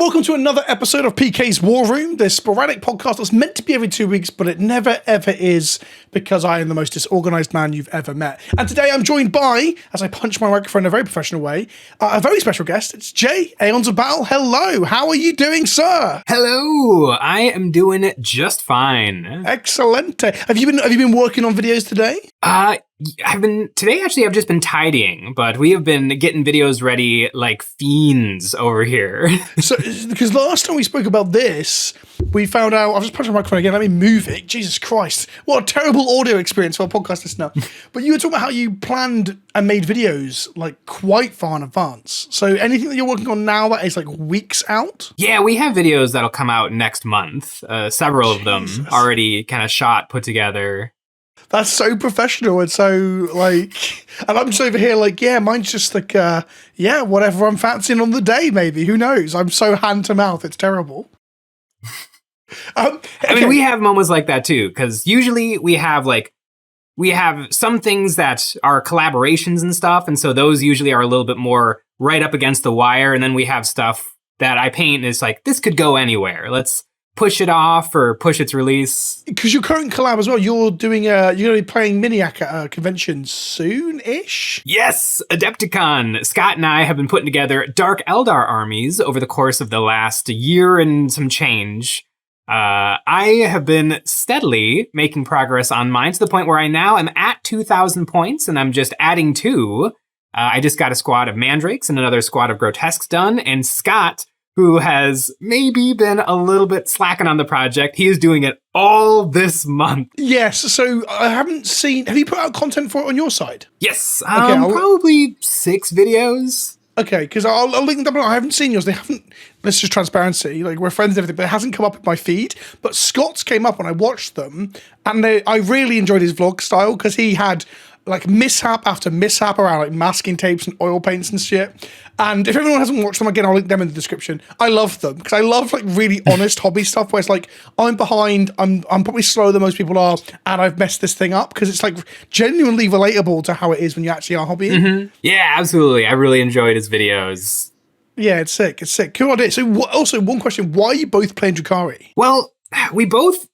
welcome to another episode of PK's War Room, this sporadic podcast that's meant to be every 2 weeks, but it never ever is because I am the most disorganized man you've ever met. And today I'm joined by, as I punch my microphone in a very professional way, a very special guest. It's Jay, Eons of Battle. Hello, how are you doing, sir? Hello, I am doing just fine. Excellent. Have you been working on videos today? Today I've just been tidying, but we have been getting videos ready like fiends over here. So, because last time we spoke about this, we found out, I've just punched my microphone again, let me move it. Jesus Christ. What a terrible audio experience for a podcast listener. But you were talking about how you planned and made videos like quite far in advance. So anything that you're working on now that is like weeks out? Yeah, we have videos that'll come out next month. Several of them already kind of shot, put together. That's so professional and so like, and I'm just over here like, yeah, mine's just like, whatever I'm fancying on the day, maybe. Who knows? I'm so hand to mouth, it's terrible. I mean, we have moments like that too, because usually we have some things that are collaborations and stuff, and so those usually are a little bit more right up against the wire, and then we have stuff that I paint and it's like, this could go anywhere. Let's push it off or push its release. Because your current collab as well, you're going to be playing Minaic at a convention soon-ish? Yes, Adepticon. Scott and I have been putting together Dark Eldar armies over the course of the last year and some change. I have been steadily making progress on mine to the point where I now am at 2,000 points and I'm just adding two. I just got a squad of Mandrakes and another squad of Grotesques done, and Scott, who has maybe been a little bit slacking on the project, he is doing it all this month. Yes, so I haven't seen... Have you put out content for it on your side? Yes, probably 6 videos. Okay, because I'll link them down. I haven't seen yours. They haven't... Let's just transparency. Like, we're friends and everything, but it hasn't come up in my feed. But Scott's came up when I watched them, and I really enjoyed his vlog style because he had like mishap after mishap around like masking tapes and oil paints and shit. And if everyone hasn't watched them, again, I'll link them in the description. I love them because I love like really honest hobby stuff where it's like, I'm behind, I'm probably slower than most people are, and I've messed this thing up, because it's like genuinely relatable to how it is when you actually are hobbying. Mm-hmm. Yeah, absolutely. I really enjoyed his videos. Yeah, it's sick. It's sick. Cool idea. So also one question, why are you both playing Drukari? Well, we both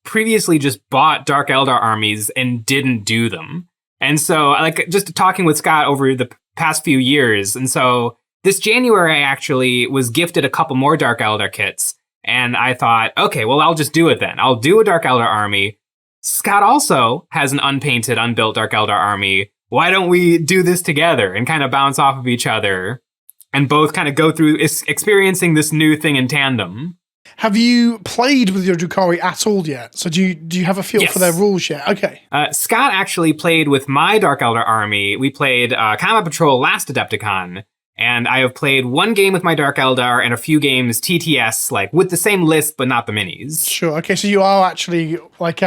previously just bought Dark Eldar armies and didn't do them. And so just talking with Scott over the past few years. And so this January, I actually was gifted a couple more Dark Eldar kits. And I thought, okay, well, I'll just do it then. I'll do a Dark Eldar army. Scott also has an unpainted, unbuilt Dark Eldar army. Why don't we do this together and kind of bounce off of each other and both kind of go through experiencing this new thing in tandem? Have you played with your Drukari at all yet? So do you have a feel for their rules yet? Okay. Scott actually played with my Dark Eldar army. We played Combat Patrol last Adepticon, and I have played one game with my Dark Eldar and a few games TTS, like with the same list but not the minis. Sure. Okay, so you are actually like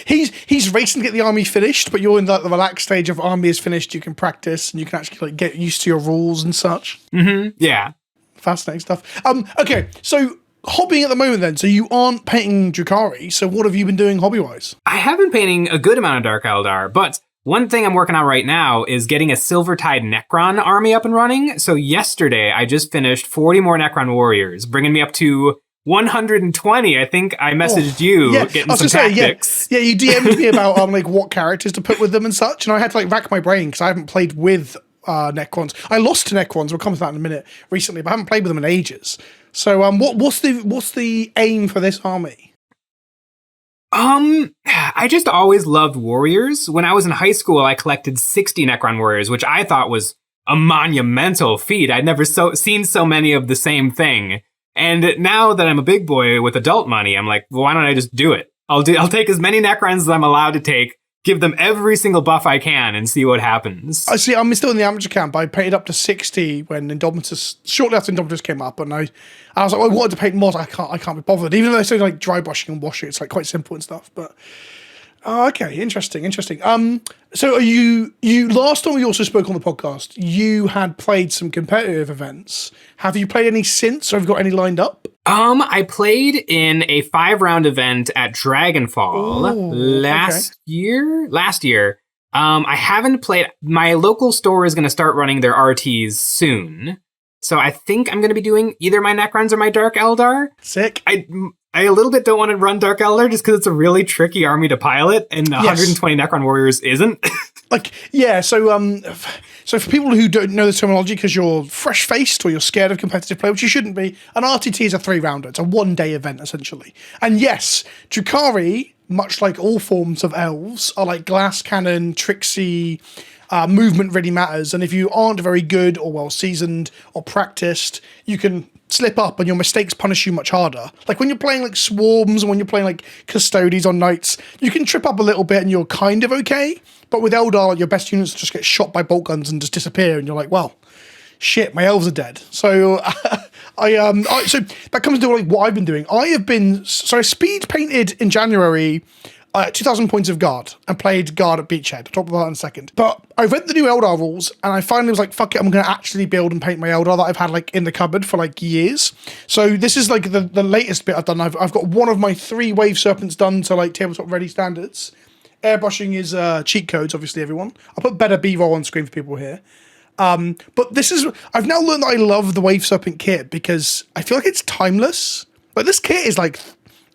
he's racing to get the army finished, but you're in the relaxed stage of army is finished. You can practice and you can actually like get used to your rules and such. Mm-hmm. Yeah. Fascinating stuff. Okay, so hobbying at the moment then, so you aren't painting Drukari, so what have you been doing hobby-wise? I have been painting a good amount of Dark Eldar, but one thing I'm working on right now is getting a Silvertide Necron army up and running. So yesterday, I just finished 40 more Necron warriors, bringing me up to 120. I think I messaged you getting some tactics. Yeah, you DM'd me about like what characters to put with them and such, and I had to like rack my brain because I haven't played with Necrons. I lost to Necrons, we'll come to that in a minute, recently, but I haven't played with them in ages. So what's the aim for this army? I just always loved warriors. When I was in high school, I collected 60 Necron warriors, which I thought was a monumental feat. I'd never seen so many of the same thing. And now that I'm a big boy with adult money, I'm like, well, why don't I just do it? I'll take as many Necrons as I'm allowed to take, give them every single buff I can, and see what happens. I see. I'm still in the amateur camp. I paid up to 60 when Indomitus, shortly after Indomitus came up, and I was like, well, I wanted to paint more. I can't be bothered. Even though they say like dry brushing and washing, it's like quite simple and stuff. But okay, interesting. So are you last time we also spoke on the podcast, you had played some competitive events. Have you played any since, or have you got any lined up? I played in a 5-round event at Dragonfall last year. I haven't played. My local store is going to start running their RTs soon. So I think I'm going to be doing either my Necrons or my Dark Eldar. Sick. I a little bit don't want to run Dark Eldar just because it's a really tricky army to pilot, and 120 Necron warriors isn't. So for people who don't know the terminology because you're fresh-faced or you're scared of competitive play, which you shouldn't be, an RTT is a 3-rounder. It's a one-day event, essentially. And yes, Drukari, much like all forms of elves, are like glass cannon, tricksy, movement really matters. And if you aren't very good or well-seasoned or practiced, you can slip up and your mistakes punish you much harder. Like when you're playing like swarms and when you're playing like custodies on knights, you can trip up a little bit and you're kind of okay. But with Eldar, your best units just get shot by bolt guns and just disappear, and you're like, well, shit, my elves are dead. So so that comes to like what I've been doing. I speed painted in January 2,000 points of guard and played guard at Beachhead. I'll talk about that in a second. But I read the new Eldar rules and I finally was like, fuck it, I'm going to actually build and paint my Eldar that I've had like in the cupboard for like years. So this is like the latest bit I've done. I've got one of my 3 wave serpents done to like tabletop ready standards. Airbrushing is cheat codes, obviously, everyone. I'll put better B-roll on screen for people here. But I've now learned that I love the Wave Serpent kit because I feel like it's timeless. Like this kit is like,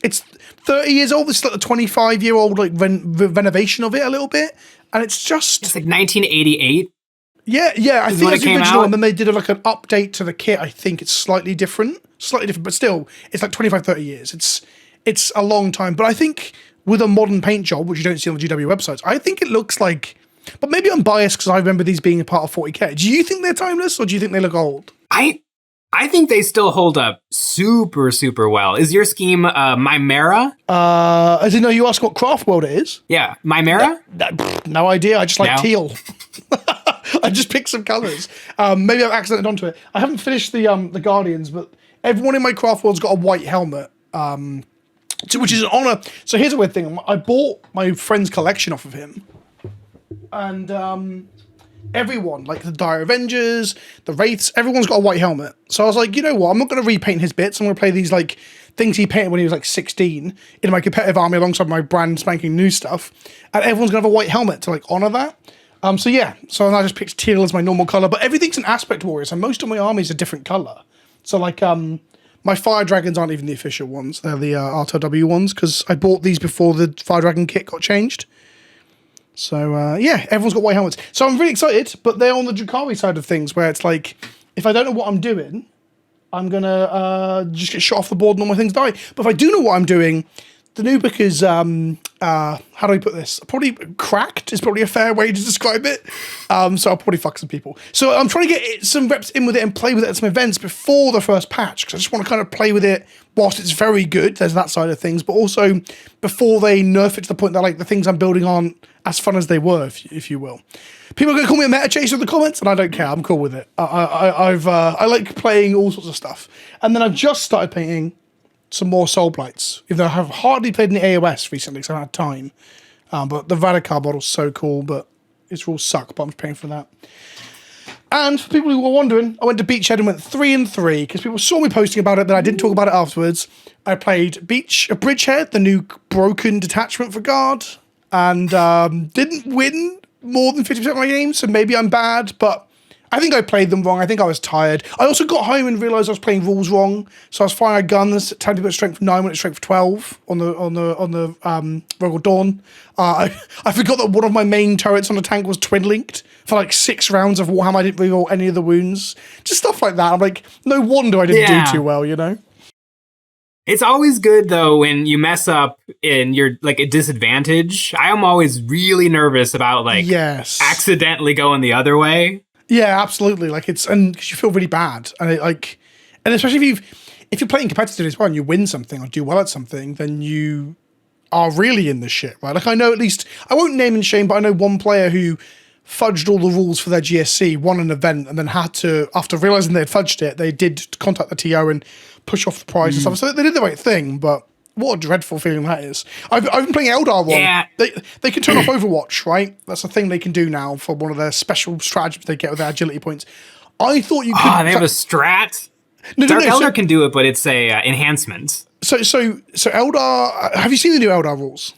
it's 30 years old. This is like a 25-year-old like renovation of it a little bit. And it's like 1988. Yeah. I think it's the original. Out. And then they did like an update to the kit. I think it's slightly different, but still, it's like 25, 30 years. It's a long time. But I think with a modern paint job, which you don't see on the GW websites, I think it looks like, but maybe I'm biased because I remember these being a part of 40k. Do you think they're timeless or do you think they look old? I think they still hold up super, super well. Is your scheme Mimera? As in, no, you ask what craft world it is? Yeah, Mimera? No idea. I just like teal. I just picked some colours. Maybe I've accidentally onto it. I haven't finished the Guardians, but everyone in my craft world's got a white helmet. Which is an honor. So here's a weird thing. I bought my friend's collection off of him. And everyone, like the Dire Avengers, the Wraiths, everyone's got a white helmet. So I was like, you know what? I'm not going to repaint his bits. I'm going to play these like things he painted when he was like 16 in my competitive army alongside my brand spanking new stuff. And everyone's going to have a white helmet to like honor that. So I just picked teal as my normal color, but everything's an aspect warrior. So most of my armies are different color. So like, my Fire Dragons aren't even the official ones. They're the RTW ones because I bought these before the Fire Dragon kit got changed. So, everyone's got white helmets. So I'm really excited, but they're on the Drukari side of things where it's like, if I don't know what I'm doing, I'm going to just get shot off the board and all my things die. But if I do know what I'm doing, the new book is, how do I put this? Probably cracked is probably a fair way to describe it. So I'll probably fuck some people. So I'm trying to get some reps in with it and play with it at some events before the first patch because I just want to kind of play with it whilst it's very good. There's that side of things, but also before they nerf it to the point that like the things I'm building aren't as fun as they were, if you will. People are going to call me a meta chaser in the comments, and I don't care. I'm cool with it. I like playing all sorts of stuff, and then I've just started painting some more Soul Blights, even though I have hardly played any AOS recently because I haven't had time. But the Radikar model's so cool, but its rules suck, but I'm paying for that. And for people who were wondering, I went to Beachhead and went 3-3 because people saw me posting about it, then I didn't talk about it afterwards. I played Bridgehead, the new broken detachment for guard, and didn't win more than 50% of my games, so maybe I'm bad, but I think I played them wrong. I think I was tired. I also got home and realised I was playing rules wrong. So I was firing guns, telling people it's strength 9 when it's strength 12 on the Rogal Dorn. I forgot that one of my main turrets on the tank was twin linked for like 6 rounds of Warhammer. I didn't reroll any of the wounds. Just stuff like that. I'm like, no wonder I didn't do too well, you know? It's always good though when you mess up and you're like a disadvantage. I am always really nervous about like accidentally going the other way. Yeah, absolutely. Like and because you feel really bad, and and especially if you're playing competitive as well and you win something or do well at something, then you are really in the shit, right? Like I know at least I won't name and shame, but I know one player who fudged all the rules for their GSC, won an event, and then had to, after realizing they had fudged it, they did contact the TO and push off the prize and stuff. So they did the right thing, but what a dreadful feeling that is. I've been playing Eldar one. Yeah. They can turn off Overwatch, right? That's a thing they can do now for one of their special stratagems they get with their agility points. I thought you could... they have a strat? Dark Eldar can do it, but it's a enhancement. So Eldar... Have you seen the new Eldar rules?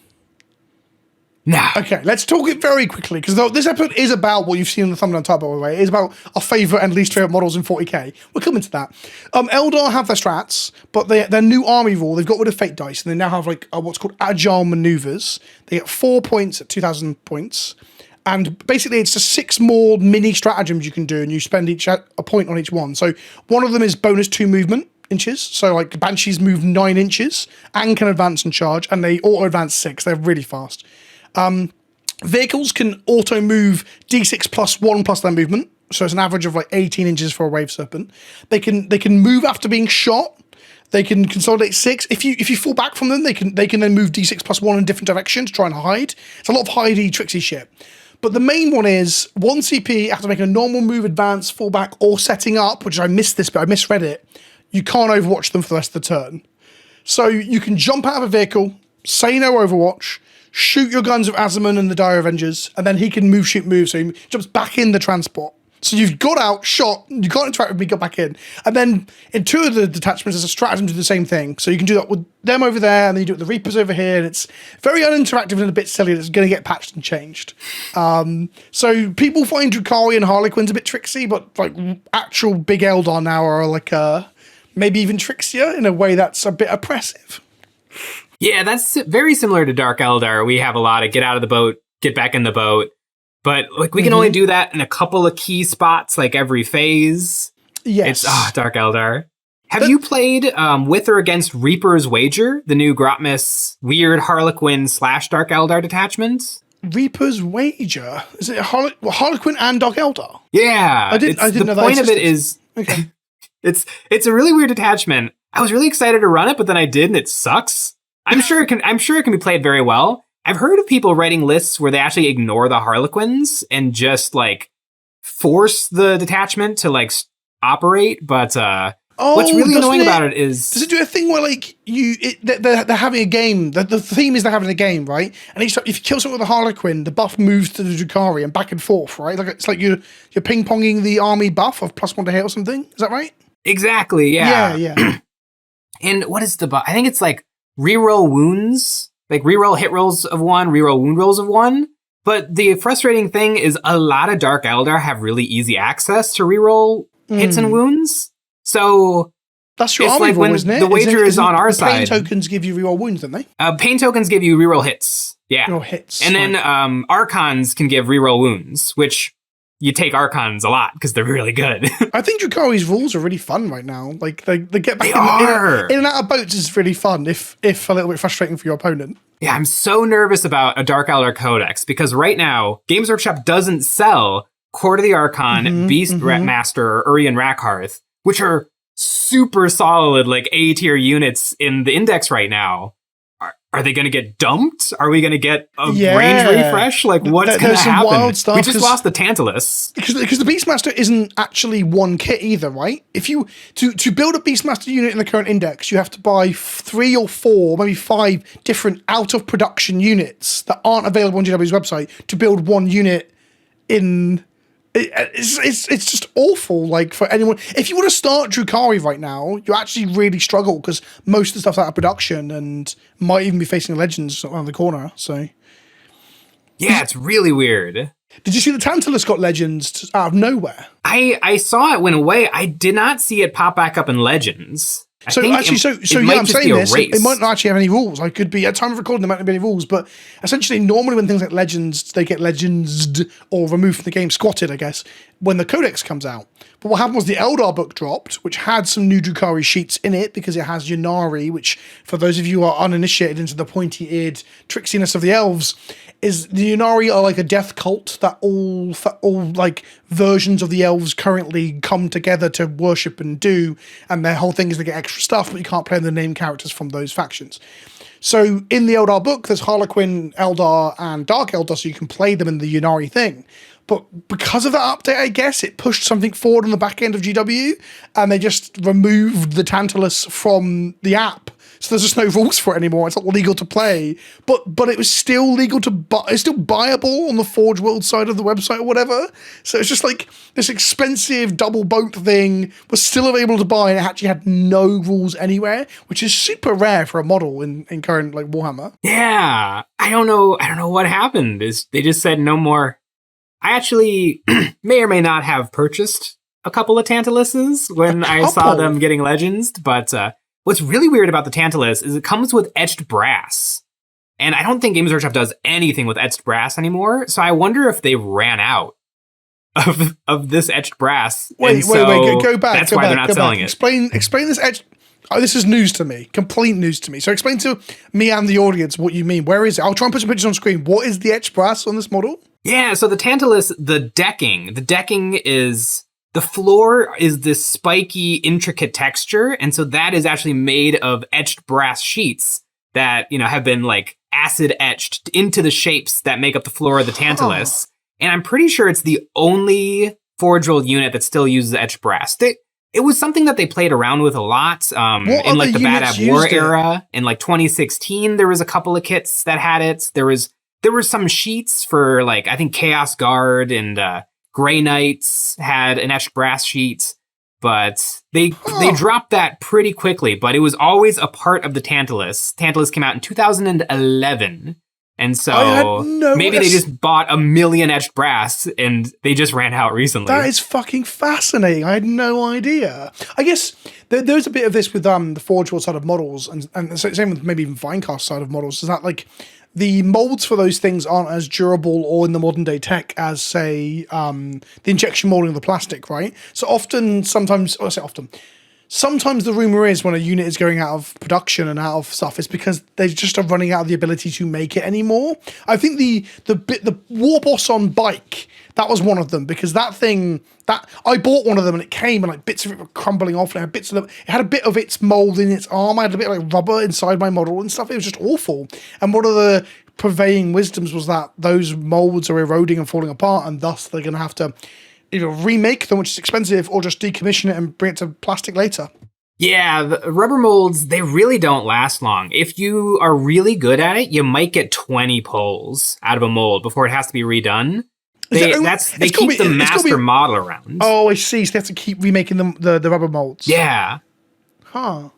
Nah. Okay, let's talk it very quickly, because this episode is about what you've seen in the thumbnail title, by the way. It is about our favourite and least favourite models in 40k. We're coming to that. Eldar have their strats, but their new army rule, they've got rid of fate dice, and they now have like what's called agile manoeuvres. They get 4 points at 2,000 points. And basically, it's just 6 more mini stratagems you can do, and you spend a point on each one. So one of them is bonus 2 movement inches. So like Banshees move 9 inches and can advance and charge, and they auto advance 6. They're really fast. Vehicles can auto move d6 plus 1 plus their movement. So it's an average of like 18 inches for a Wave Serpent. They can move after being shot. They can consolidate 6. If you fall back from them, they can then move d6 plus 1 in a different direction to try and hide. It's a lot of hidey, tricksy shit. But the main one is 1 CP after making a normal move, advance, fall back, or setting up, which I missed this, but I misread it. You can't overwatch them for the rest of the turn. So you can jump out of a vehicle, say no overwatch, shoot your guns of Azaman and the Dire Avengers, and then he can move, shoot, move, so he jumps back in the transport. So you've got out, shot, you can't interact with me, got back in. And then in 2 of the detachments, there's a stratagem to do the same thing. So you can do that with them over there, and then you do it with the Reapers over here, and it's very uninteractive and a bit silly, and it's going to get patched and changed. So people find Drukari and Harlequins a bit tricksy, but like actual big Eldar now are like maybe even trixier in a way that's a bit oppressive. Yeah, that's very similar to Dark Eldar. We have a lot of get out of the boat, get back in the boat. But like we can only do that in a couple of key spots, like every phase. Yes. It's Dark Eldar. Have you played with or against Reaper's Wager, the new Grotmus weird Harlequin / Dark Eldar detachment? Reaper's Wager? Is it Harlequin and Dark Eldar? Yeah. I didn't know that. The point of it is, okay. it's a really weird detachment. I was really excited to run it, but then I did, and it sucks. I'm sure it can be played very well. I've heard of people writing lists where they actually ignore the Harlequins and just like force the detachment to like operate. But what's really annoying about it is, does it do a thing where like they're having a game? The theme is they're having a game, right? And each time if you kill someone with a Harlequin, the buff moves to the Drukari and back and forth, right? Like it's like you're ping ponging the army buff of +1 to hit or something. Is that right? Exactly. Yeah. Yeah. And what is the buff? I think it's like reroll wounds. Like reroll hit rolls of 1, reroll wound rolls of 1. But the frustrating thing is a lot of Dark Eldar have really easy access to reroll hits and wounds. So that's your army rule, isn't it? The wager is on our side. Pain tokens give you reroll wounds, don't they? Pain tokens give you reroll hits. Yeah. Reroll hits. And then Archons can give reroll wounds, which you take Archons a lot because they're really good. I think Drukari's rules are really fun right now. Like they get back in and out of boats is really fun, if a little bit frustrating for your opponent. Yeah, I'm so nervous about a Dark Eldar Codex because right now Games Workshop doesn't sell Court of the Archon, Beast Master, or Urian Rackhearth, which are super solid like A tier units in the index right now. Are they going to get dumped? Are we going to get a range refresh? Like, what's going to happen? Wild stuff, we just lost the Tantalus. Because the Beastmaster isn't actually one kit either, right? If you to build a Beastmaster unit in the current index, you have to buy 3 or 4, maybe 5 different out of production units that aren't available on GW's website to build one unit in. It's just awful. Like for anyone, if you want to start Drukari right now, you actually really struggle because most of the stuff's out of production and might even be facing Legends around the corner. So, yeah, it's really weird. Did you see the Tantalus got Legends out of nowhere? I saw it went away. I did not see it pop back up in Legends. I'm saying this. It might not actually have any rules. I could be at time of recording, there might not be any rules, but essentially, normally when things like Legends, they get Legends or removed from the game, squatted, I guess, when the Codex comes out. But what happened was the Eldar book dropped, which had some new Drukari sheets in it because it has Ynnari, which, for those of you who are uninitiated into the pointy-eared tricksiness of the elves, is the Ynnari are like a death cult that all like versions of the elves currently come together to worship and do, and their whole thing is they get extra stuff, but you can't play the name characters from those factions. So in the Eldar book, there's Harlequin, Eldar, and Dark Eldar, so you can play them in the Ynnari thing. But because of that update, I guess, it pushed something forward on the back end of GW, and they just removed the Tantalus from the app. So there's just no rules for it anymore. It's not legal to play, but it was still legal to buy. It's still buyable on the Forge World side of the website or whatever. So it's just like this expensive double boat thing was still available to buy, and it actually had no rules anywhere, which is super rare for a model in current like Warhammer. Yeah, I don't know what happened. They just said no more. I actually may or may not have purchased a couple of Tantaluses when I saw them getting legends, but what's really weird about the Tantalus is it comes with etched brass. And I don't think Games Workshop does anything with etched brass anymore, so I wonder if they ran out of this etched brass. Wait, go back. That's why they're not selling it. Explain this etched. Oh, this is news to me, complete news to me. So explain to me and the audience what you mean. Where is it? I'll try and put some pictures on screen. What is the etched brass on this model? Yeah, so the Tantalus, the decking is... The floor is this spiky, intricate texture, and so that is actually made of etched brass sheets that, have been like acid etched into the shapes that make up the floor of the Tantalus. And I'm pretty sure it's the only Forge World unit that still uses etched brass. It was something that they played around with a lot in like the Bad Ab War era. In like 2016, there was a couple of kits that had it. There were some sheets for like, I think Chaos Guard and Grey Knights had an etched brass sheet, but they dropped that pretty quickly. But it was always a part of the Tantalus. Tantalus came out in 2011, and so maybe they just bought 1 million etched brass and they just ran out recently. That is fucking fascinating. I had no idea. I guess there's a bit of this with the Forge World side of models, and same with maybe even Finecast side of models. Is that like the molds for those things aren't as durable or in the modern day tech as, say, the injection molding of the plastic, right? So sometimes the rumor is when a unit is going out of production and out of stuff, it's because they just are running out of the ability to make it anymore. I think the War Boss on bike, that was one of them, because that thing, that I bought one of them and it came and like bits of it were crumbling off, and it had a bit of its mold in its arm. I had a bit of like rubber inside my model and stuff. It was just awful. And one of the prevailing wisdoms was that those molds are eroding and falling apart, and thus they're going to have to either remake them, which is expensive, or just decommission it and bring it to plastic later. Yeah, the rubber molds, they really don't last long. If you are really good at it, you might get 20 pulls out of a mold before it has to be redone. They keep the master model around. Oh, I see. So they have to keep remaking the rubber molds. Yeah. Huh.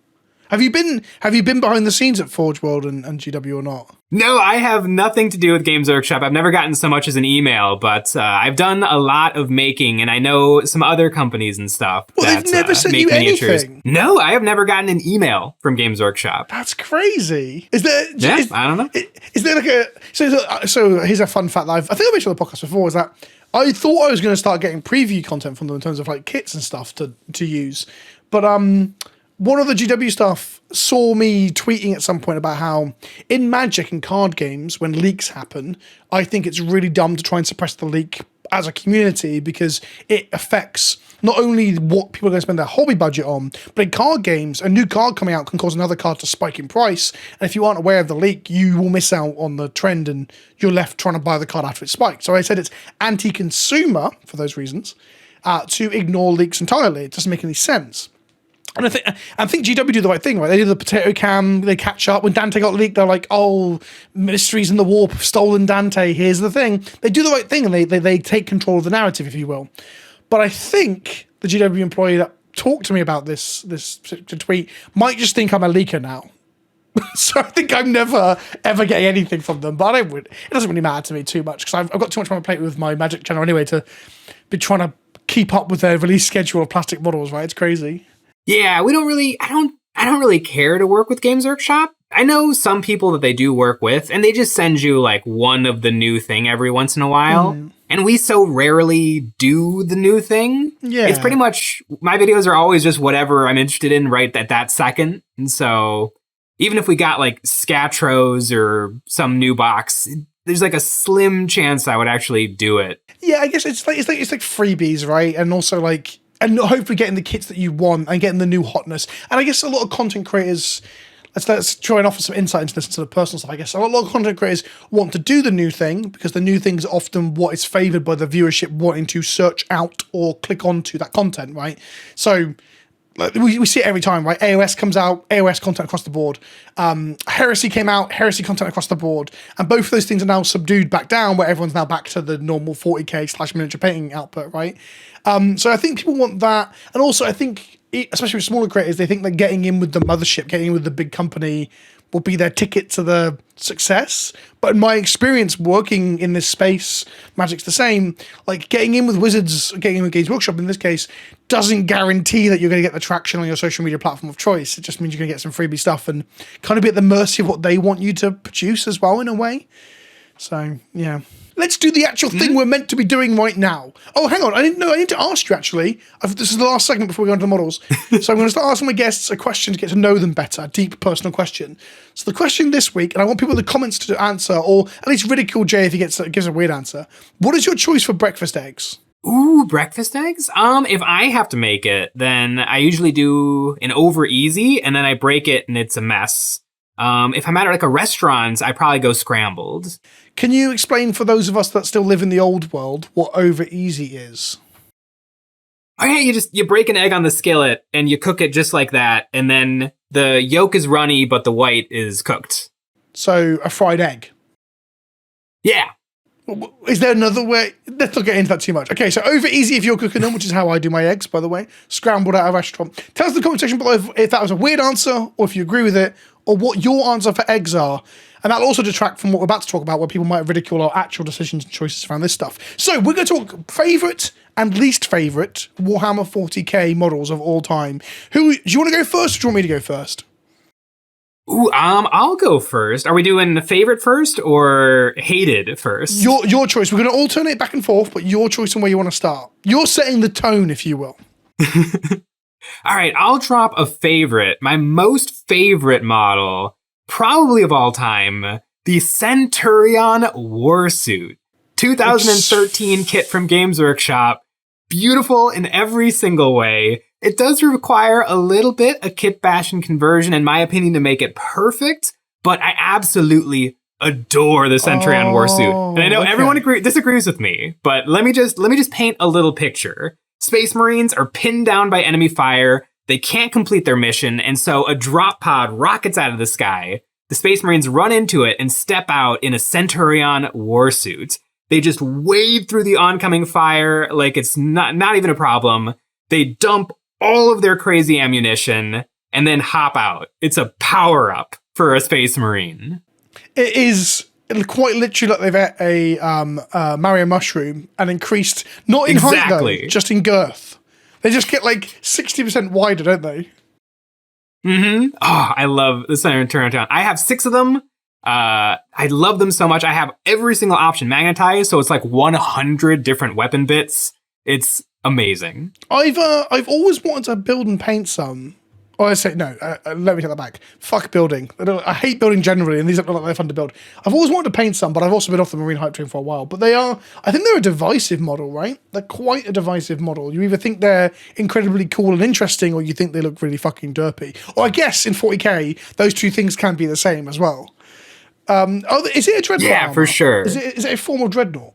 Have you been behind the scenes at Forge World and GW or not? No, I have nothing to do with Games Workshop. I've never gotten so much as an email, but I've done a lot of making, and I know some other companies and stuff. Well, they've never sent you anything. No, I have never gotten an email from Games Workshop. That's crazy. Is there? Yeah, I don't know. Is there like a so? Here's a fun fact that I think I mentioned on the podcast before. Is that I thought I was going to start getting preview content from them in terms of like kits and stuff to use, but one of the GW stuff saw me tweeting at some point about how in Magic and card games, when leaks happen, I think it's really dumb to try and suppress the leak as a community, because it affects not only what people are going to spend their hobby budget on, but in card games, a new card coming out can cause another card to spike in price. And if you aren't aware of the leak, you will miss out on the trend and you're left trying to buy the card after it spiked. So I said it's anti-consumer for those reasons, to ignore leaks entirely. It doesn't make any sense. And I think GW do the right thing, right? They do the potato cam, they catch up. When Dante got leaked, they're like, oh, Mysteries in the Warp have stolen Dante, here's the thing. They do the right thing, and they take control of the narrative, if you will. But I think the GW employee that talked to me about this tweet might just think I'm a leaker now. So I think I'm never, ever getting anything from them. But it doesn't really matter to me too much, because I've got too much on my plate with my Magic channel anyway to be trying to keep up with their release schedule of plastic models, right? It's crazy. Yeah, I don't really care to work with Games Workshop. I know some people that they do work with, and they just send you like one of the new thing every once in a while. And we so rarely do the new thing. Yeah. It's pretty much, my videos are always just whatever I'm interested in right at that second. And so even if we got like Scatros or some new box, there's like a slim chance I would actually do it. Yeah, I guess it's like freebies, right? And also like, and hopefully getting the kits that you want and getting the new hotness. And I guess a lot of content creators, let's try and offer some insight into this and sort of personal stuff, I guess. So a lot of content creators want to do the new thing because the new thing is often what is favored by the viewership wanting to search out or click onto that content, right? So like, we see it every time, right? AOS comes out, AOS content across the board. Heresy came out, Heresy content across the board. And both of those things are now subdued back down where everyone's now back to the normal 40k / miniature painting output, right? So I think people want that. And also I think, especially with smaller creators, they think that getting in with the mothership, getting in with the big company will be their ticket to the success. But in my experience working in this space, Magic's the same, like getting in with Wizards, getting in with Games Workshop in this case, doesn't guarantee that you're going to get the traction on your social media platform of choice. It just means you're going to get some freebie stuff and kind of be at the mercy of what they want you to produce as well in a way. So, yeah. Let's do the actual thing we're meant to be doing right now. Oh, hang on. I didn't know. I need to ask you, actually. This is the last segment before we go into the models. So I'm going to start asking my guests a question to get to know them better, a deep personal question. So the question this week, and I want people in the comments to answer, or at least ridicule Jay if he gives a weird answer. What is your choice for breakfast eggs? Ooh, breakfast eggs? If I have to make it, then I usually do an over easy, and then I break it and it's a mess. If I'm at like a restaurant, I probably go scrambled. Can you explain for those of us that still live in the old world what over easy is? Oh yeah, you break an egg on the skillet and you cook it just like that, and then the yolk is runny but the white is cooked. So a fried egg. Yeah. Is there another way? Let's not get into that too much. Okay, so over easy if you're cooking them, which is how I do my eggs, by the way. Scrambled at a restaurant. Tell us in the comment section below if that was a weird answer, or if you agree with it, or what your answer for eggs are. And that'll also detract from what we're about to talk about, where people might ridicule our actual decisions and choices around this stuff. So we're going to talk favourite and least favourite Warhammer 40k models of all time. Do you want to go first, or do you want me to go first? Ooh, I'll go first. Are we doing favorite first or hated first? Your choice. We're going to alternate back and forth, but your choice on where you want to start. You're setting the tone, if you will. All right, I'll drop a favorite. My most favorite model, probably of all time, the Centurion Warsuit. 2013 kit from Games Workshop. Beautiful in every single way. It does require a little bit of kit bash and conversion, in my opinion, to make it perfect, but I absolutely adore the Centurion Warsuit. And I know everyone disagrees with me, but let me just paint a little picture. Space Marines are pinned down by enemy fire. They can't complete their mission, and so a drop pod rockets out of the sky. The Space Marines run into it and step out in a Centurion Warsuit. They just wade through the oncoming fire like it's not even a problem. They dump all of their crazy ammunition and then hop out. It's a power-up for a Space Marine. It is quite literally like they've ate a Mario mushroom and increased, not in height though, just in girth. They just get like 60% wider, don't they? Mm-hmm. Oh, I love the Centurion. I have 6 of them. I love them so much. I have every single option magnetized, so it's like 100 different weapon bits. It's amazing. I've always wanted to build and paint some. Oh, I say no. Let me take that back. Fuck building. I hate building generally, and these are not like they're fun to build. I've always wanted to paint some, but I've also been off the Marine hype train for a while. But I think they're a divisive model, right? They're quite a divisive model. You either think they're incredibly cool and interesting, or you think they look really fucking derpy. Or I guess in 40k, those two things can be the same as well. Is it a dreadnought? Yeah, armor? for sure. Is it a form of dreadnought?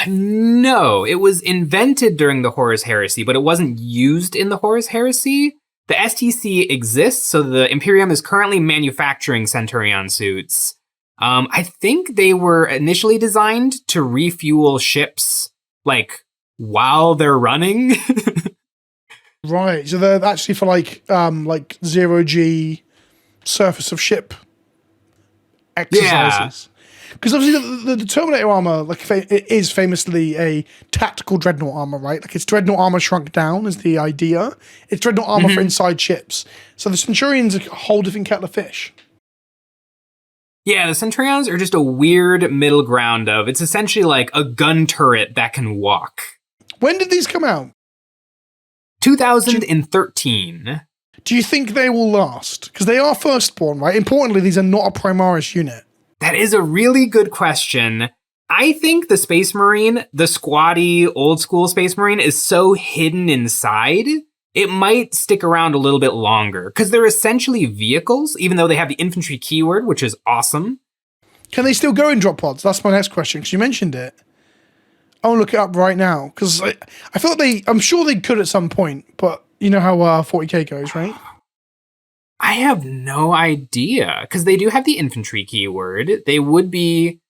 No, it was invented during the Horus Heresy, but it wasn't used in the Horus Heresy. The STC exists, so the Imperium is currently manufacturing Centurion suits. I think they were initially designed to refuel ships, like, while they're running. Right, so they're actually for like 0G surface of ship exercises. Because obviously the Terminator armor, it is famously a tactical dreadnought armor, right? Like it's dreadnought armor shrunk down is the idea. It's dreadnought armor for inside ships. So the Centurions are a whole different kettle of fish. Yeah, the Centurions are just a weird middle ground of, it's essentially like a gun turret that can walk. When did these come out? 2013. Do you think they will last? Because they are firstborn, right? Importantly, these are not a Primaris unit. That is a really good question. I think the Space Marine, the squatty, old school Space Marine, is so hidden inside. it might stick around a little bit longer because they're essentially vehicles, even though they have the infantry keyword, which is awesome. Can they still go in drop pods? That's my next question, because you mentioned it. I'll look it up right now, because I feel like I'm sure they could at some point, but you know how 40k goes, right? I have no idea, because they do have the infantry keyword. They would be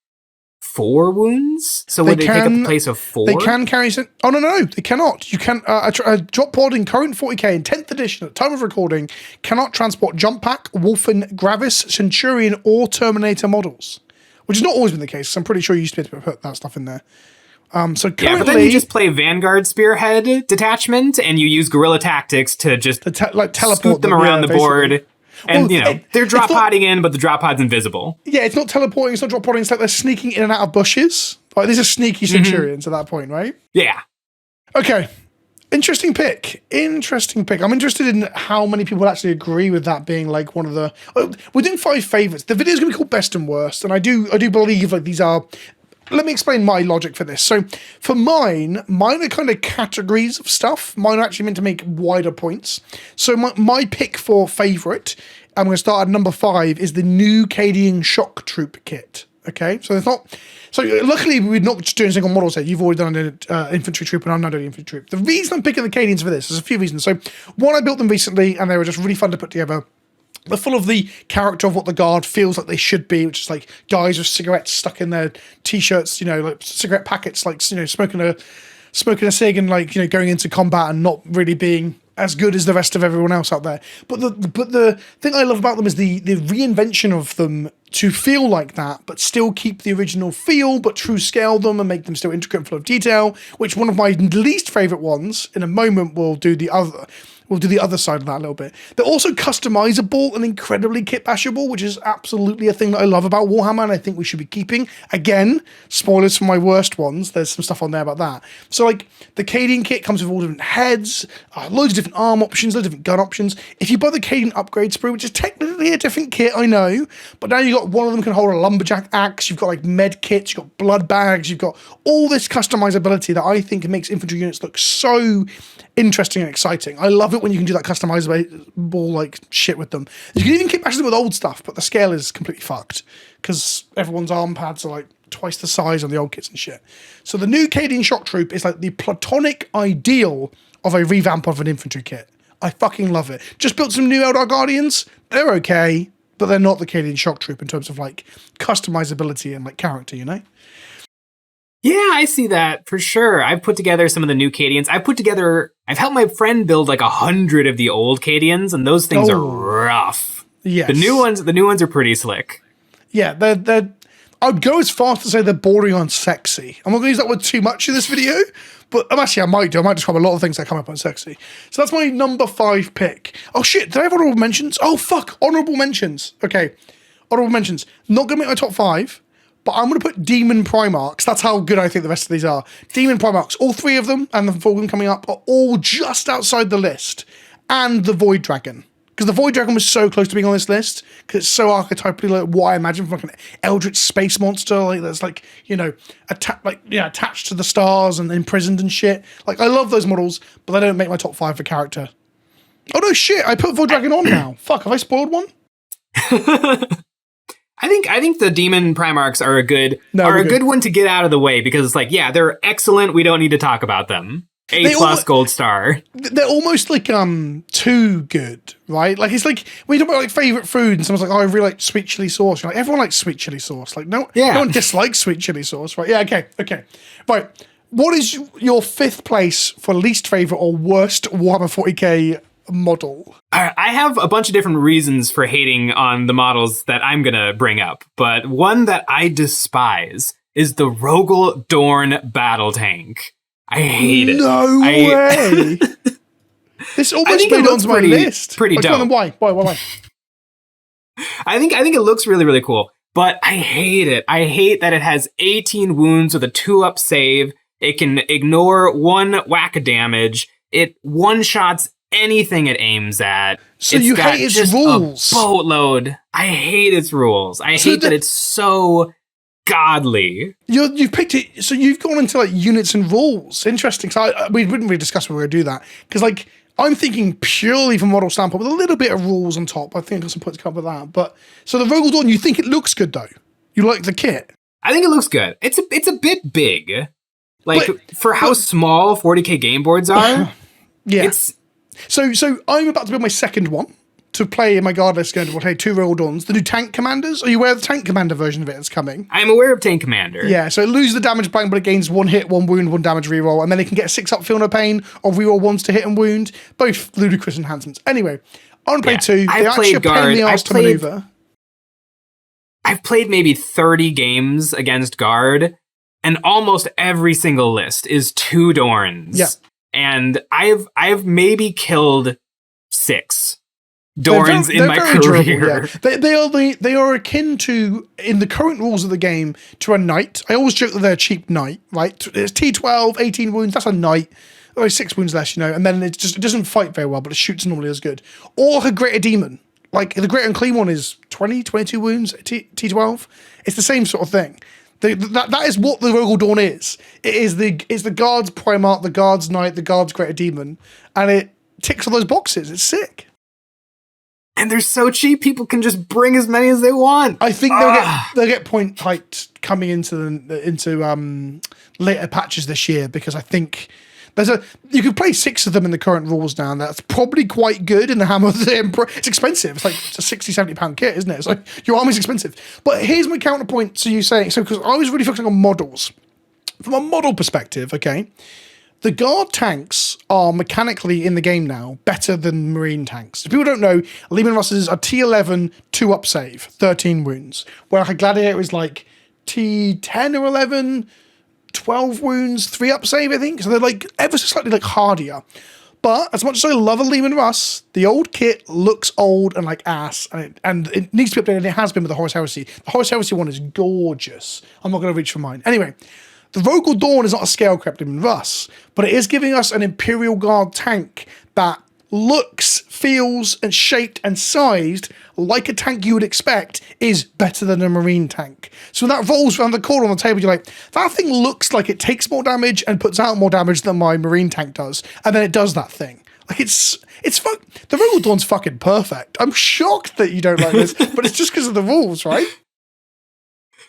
4 wounds, so would they take up the place of 4? They can carry some. Oh no, they cannot. You can a drop pod in current 40k in 10th edition at the time of recording cannot transport jump pack, Wolfen, Gravis, Centurion, or Terminator models, which has not always been the case. So I'm pretty sure you used to be able to put that stuff in there. So currently, yeah, but then you just play Vanguard Spearhead detachment, and you use guerrilla tactics to just teleport scoot them around the board. And, they're drop podding in, but the drop pod's invisible. Yeah, it's not teleporting, it's not drop podding, it's like they're sneaking in and out of bushes. Like, these are sneaky Centurions at that point, right? Yeah. Okay. Interesting pick. I'm interested in how many people actually agree with that being like one of the... We're doing 5 favourites. The video is going to be called Best and Worst, and I do believe like these are... Let me explain my logic for this. So for mine are kind of categories of stuff. Mine are actually meant to make wider points. So my pick for favourite, I'm going to start at number 5, is the new Cadian Shock Troop kit. Okay, so it's not... So luckily we're not just doing single models here. You've already done an infantry troop and I'm now doing infantry troop. The reason I'm picking the Cadians for this, there's a few reasons. So one, I built them recently and they were just really fun to put together. They're full of the character of what the Guard feels like they should be, which is like guys with cigarettes stuck in their t-shirts, like cigarette packets, like, smoking a cig and like, going into combat and not really being as good as the rest of everyone else out there. But the thing I love about them is the reinvention of them to feel like that, but still keep the original feel, but true scale them and make them still intricate and full of detail, which one of my least favorite ones in a moment will do the other. We'll do the other side of that a little bit. They're also customizable and incredibly kit bashable, which is absolutely a thing that I love about Warhammer, and I think we should be keeping. Again, spoilers for my worst ones. There's some stuff on there about that. So, like, the Cadian kit comes with all different heads, loads of different arm options, loads of different gun options. If you buy the Cadian upgrade sprue, which is technically a different kit, I know, but now you've got one of them can hold a lumberjack axe, you've got, like, med kits, you've got blood bags, you've got all this customizability that I think makes infantry units look so interesting and exciting. I love it when you can do that customizable like shit with them. You can even keep matching them with old stuff, but the scale is completely fucked because everyone's arm pads are like twice the size on the old kits and shit. So the new Cadian Shock Troop is like the platonic ideal of a revamp of an infantry kit. I fucking love it. Just built some new Eldar Guardians. They're okay, but they're not the Cadian Shock Troop in terms of like customizability and like character, Yeah, I see that for sure. I've put together some of the new Cadians. I've helped my friend build like 100 of the old Cadians, and those things are rough. Yes. The new ones are pretty slick. Yeah, they're I'd go as far as to say they're bordering on sexy. I'm not gonna use that word too much in this video, but I might describe a lot of things that come up on sexy. So that's my number 5 pick. Oh shit, did I have honorable mentions? Oh fuck, honorable mentions. Okay. Honorable mentions. Not gonna make my top 5. But I'm going to put Demon Primarchs. That's how good I think the rest of these are. Demon Primarchs, all 3 of them, and the 4 of them coming up, are all just outside the list. And the Void Dragon. Because the Void Dragon was so close to being on this list, because it's so archetypally like what I imagine from like an eldritch space monster, like that's like, attached to the stars and imprisoned and shit. Like, I love those models, but they don't make my top 5 for character. Oh no, shit, I put Void Dragon on now. Fuck, have I spoiled one? I think the Demon Primarchs are a good one to get out of the way because it's like, yeah, they're excellent. We don't need to talk about them. A+ gold star. They're almost like too good, right? Like it's like when you talk about like favorite food and someone's like, oh, I really like sweet chili sauce. You're like, everyone likes sweet chili sauce. Like no one dislikes sweet chili sauce, right? Yeah, okay. Right. What is your 5th place for least favorite or worst Warhammer 40k model? I have a bunch of different reasons for hating on the models that I'm gonna bring up, but one that I despise is the Rogal Dorn battle tank. I hate it. No way. This almost made it onto my list. Pretty dope. Why? I think it looks really, really cool, but I hate it. I hate that it has 18 wounds with a 2-up save. It can ignore 1 whack of damage. It one-shots anything it aims at. So you hate its rules? A boatload. I hate its rules. I hate that it's so godly. You've picked it, so you've gone into like units and rules. Interesting. So we wouldn't really discuss when we were going to do that because like I'm thinking purely from model standpoint with a little bit of rules on top. I think there's some points to come with that. But so the Rogal Dorn, you think it looks good though? You like the kit? I think it looks good. It's a bit big. Like for how small 40k game boards are. Yeah. So I'm about to build my second one to play in my guard list. Going to play 2 Rogal Dorns. The new tank commanders. Are you aware of the tank commander version of it that's coming? I'm aware of tank commander. Yeah. So it loses the damage blank, but it gains 1 hit, 1 wound, 1 damage reroll, and then it can get a 6 up feel no pain or reroll 1s to hit and wound. Both ludicrous enhancements. Anyway, on play 2. They actually are pain in the arse to maneuver. I've played maybe 30 games against guard, and almost every single list is 2 Dorns. Yeah. And I've maybe killed 6 Dorns in my career. Durable, yeah. They are akin to, in the current rules of the game, to a knight. I always joke that they're a cheap knight, right? It's T12, 18 wounds, that's a knight. Oh, 6 wounds less, and then it doesn't fight very well, but it shoots normally as good. Or like a greater demon. Like the great Unclean one is 20, 22 wounds, T12. It's the same sort of thing. That is what the Rogal Dorn is. It's the guard's Primarch, the guard's knight, the guard's greater demon, and it ticks all those boxes. It's sick. And they're so cheap, people can just bring as many as they want. I think they'll get point height coming into later patches this year, because I think you could play 6 of them in the current rules now, and that's probably quite good in the Hammer of the Emperor. It's expensive. It's like a 60, 70 pound kit, isn't it? It's like your army's expensive. But here's my counterpoint to you saying, because I was really focusing on models. From a model perspective, okay, the guard tanks are mechanically in the game now better than marine tanks. If people don't know, Leman Russes are T11, 2 up save, 13 wounds. Where like a Gladiator is like T10 or 11, 12 wounds, 3 up save, I think. So they're like ever so slightly like hardier. But as much as I love a Leman Russ, the old kit looks old and like ass, and it needs to be updated, and it has been with the Horus Heresy. The Horus Heresy one is gorgeous. I'm not going to reach for mine. Anyway, the Rogal Dorn is not a scale crept Leman Russ, but it is giving us an Imperial Guard tank that looks, feels, and shaped and sized like a tank you would expect is better than a marine tank. So when that rolls around the corner on the table, you're like, that thing looks like it takes more damage and puts out more damage than my marine tank does. And then it does that thing. Like the Rogal Dorn's fucking perfect. I'm shocked that you don't like this, but it's just because of the rules, right?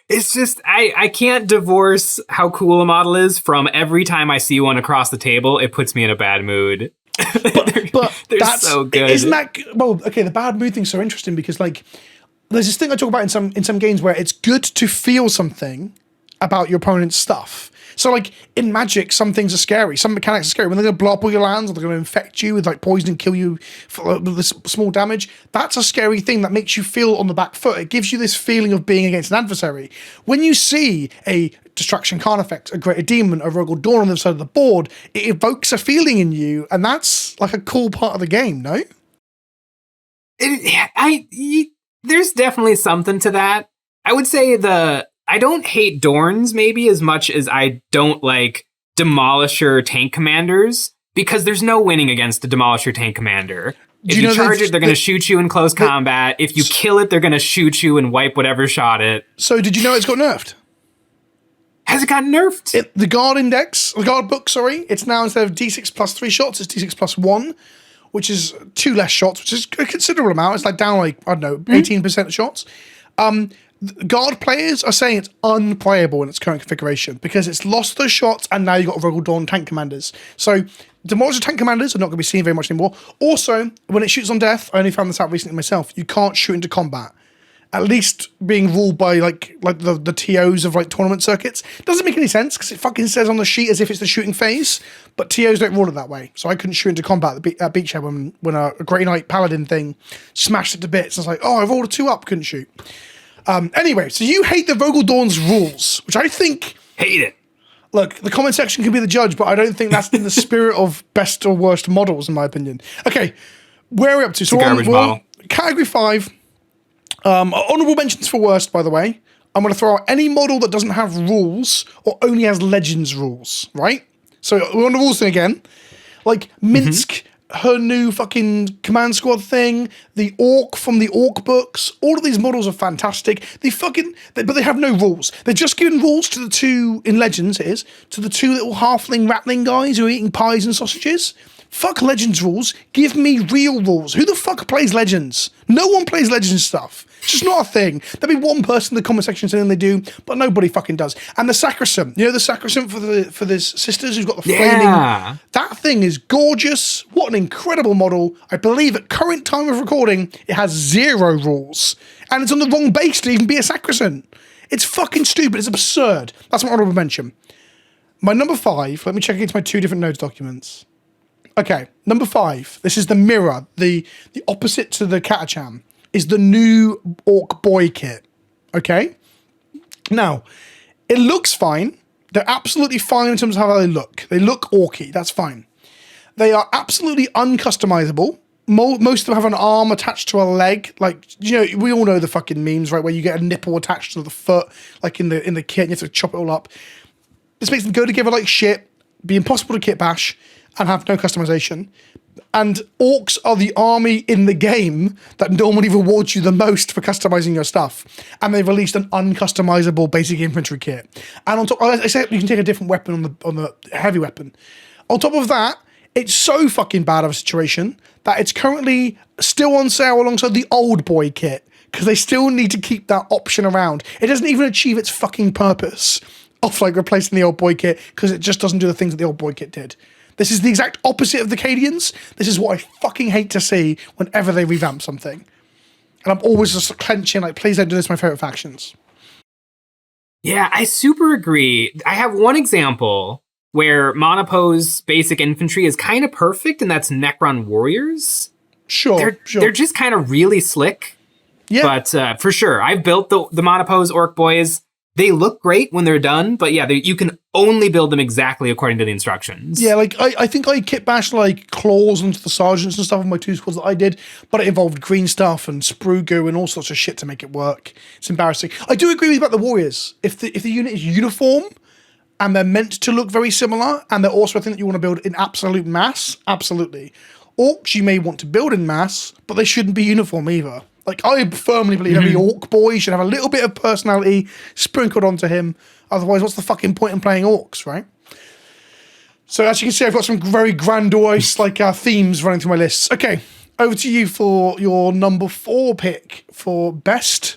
It's just, I can't divorce how cool a model is from every time I see one across the table, it puts me in a bad mood. But they're so good. Isn't that, well, okay, the bad mood thing's so interesting because like, there's this thing I talk about in some games where it's good to feel something about your opponent's stuff. So like in Magic, some things are scary. Some mechanics are scary. When they're going to blow up all your lands, or they're going to infect you with like poison and kill you for this small damage, that's a scary thing that makes you feel on the back foot. It gives you this feeling of being against an adversary. When you see a Distraction Khan effect, a Greater Demon, a Rogal Dorn on the other side of the board, it evokes a feeling in you, and that's like a cool part of the game, no? There's definitely something to that. I would say I don't hate Dorns maybe as much as I don't like Demolisher tank commanders, because there's no winning against the Demolisher tank commander. If you charge it, they're going to shoot you in close combat. If you kill it, they're going to shoot you and wipe whatever shot it. So did you know it's got nerfed? Has it gotten nerfed? The guard book, it's now instead of D6 plus 3 shots, it's D6 plus 1, which is 2 less shots, which is a considerable amount. It's like down like, I don't know, 18% of shots. Guard players are saying it's unplayable in its current configuration because it's lost those shots and now you've got Rogal Dorn tank commanders. So Demolisher tank commanders are not going to be seen very much anymore. Also, when it shoots on death, I only found this out recently myself, you can't shoot into combat. At least being ruled by like the TOs of like tournament circuits. Doesn't make any sense because it fucking says on the sheet as if it's the shooting phase, but TOs don't rule it that way. So I couldn't shoot into combat at Beachhead when a Grey Knight Paladin thing smashed it to bits. I was like, oh, I rolled a 2 up, couldn't shoot. Anyway, so you hate the Rogal Dorn's rules, which I think... Hate it. Look, the comment section can be the judge, but I don't think that's in the spirit of best or worst models, in my opinion. Okay, where are we up to? So garbage model. Category 5... honorable mentions for worst, by the way. I'm going to throw out any model that doesn't have rules or only has Legends rules, right? So we're on the rules thing again. Like Minsk, her new fucking command squad thing, the Orc from the Orc books. All of these models are fantastic. But they have no rules. They're just given rules to the 2, in Legends to the 2 little halfling ratling guys who are eating pies and sausages. Fuck Legends rules. Give me real rules. Who the fuck plays Legends? No one plays Legends stuff. It's just not a thing. There'll be one person in the comment section saying they do, but nobody fucking does. And the sacrosanct, the sacrosanct for the sisters who's got the flaming. That thing is gorgeous. What an incredible model. I believe at current time of recording, it has 0 rules. And it's on the wrong base to even be a sacrosanct. It's fucking stupid. It's absurd. That's my honorable mention. My number 5, let me check into my 2 different notes documents. Okay, number 5. This is the mirror, the opposite to the Catachan, is the new Orc Boy kit. Okay? Now, it looks fine. They're absolutely fine in terms of how they look. They look orky. That's fine. They are absolutely uncustomizable. Most of them have an arm attached to a leg. Like, we all know the fucking memes, right? Where you get a nipple attached to the foot, like in the kit, and you have to chop it all up. This makes them go together like shit, be impossible to kit bash, and have no customization. And orcs are the army in the game that normally rewards you the most for customizing your stuff. And they've released an uncustomizable basic infantry kit. And on top, I said you can take a different weapon on the heavy weapon. On top of that, it's so fucking bad of a situation that it's currently still on sale alongside the old boy kit, because they still need to keep that option around. It doesn't even achieve its fucking purpose of like replacing the old boy kit, because it just doesn't do the things that the old boy kit did. This is the exact opposite of the Cadians. This is what I fucking hate to see whenever they revamp something. And I'm always just clenching, like, please don't do this, my favorite factions. Yeah, I super agree. I have one example where Monopose basic infantry is kind of perfect, and that's Necron warriors. Sure. They're just kind of really slick. Yeah. But for sure, I've built the Monopose Orc Boyz. They look great when they're done, but yeah, you can only build them exactly according to the instructions. Yeah, like I think I kit bashed like claws onto the sergeants and stuff in my 2 squads that I did, but it involved green stuff and sprue goo and all sorts of shit to make it work. It's embarrassing. I do agree with you about the warriors. If the unit is uniform and they're meant to look very similar, and they're also a thing that you want to build in absolute mass, absolutely. Orcs you may want to build in mass, but they shouldn't be uniform either. Like, I firmly believe every Orc boy should have a little bit of personality sprinkled onto him. Otherwise, what's the fucking point in playing orcs, right? So as you can see, I've got some very grandiose themes running through my lists. Okay, over to you for your number 4 pick for best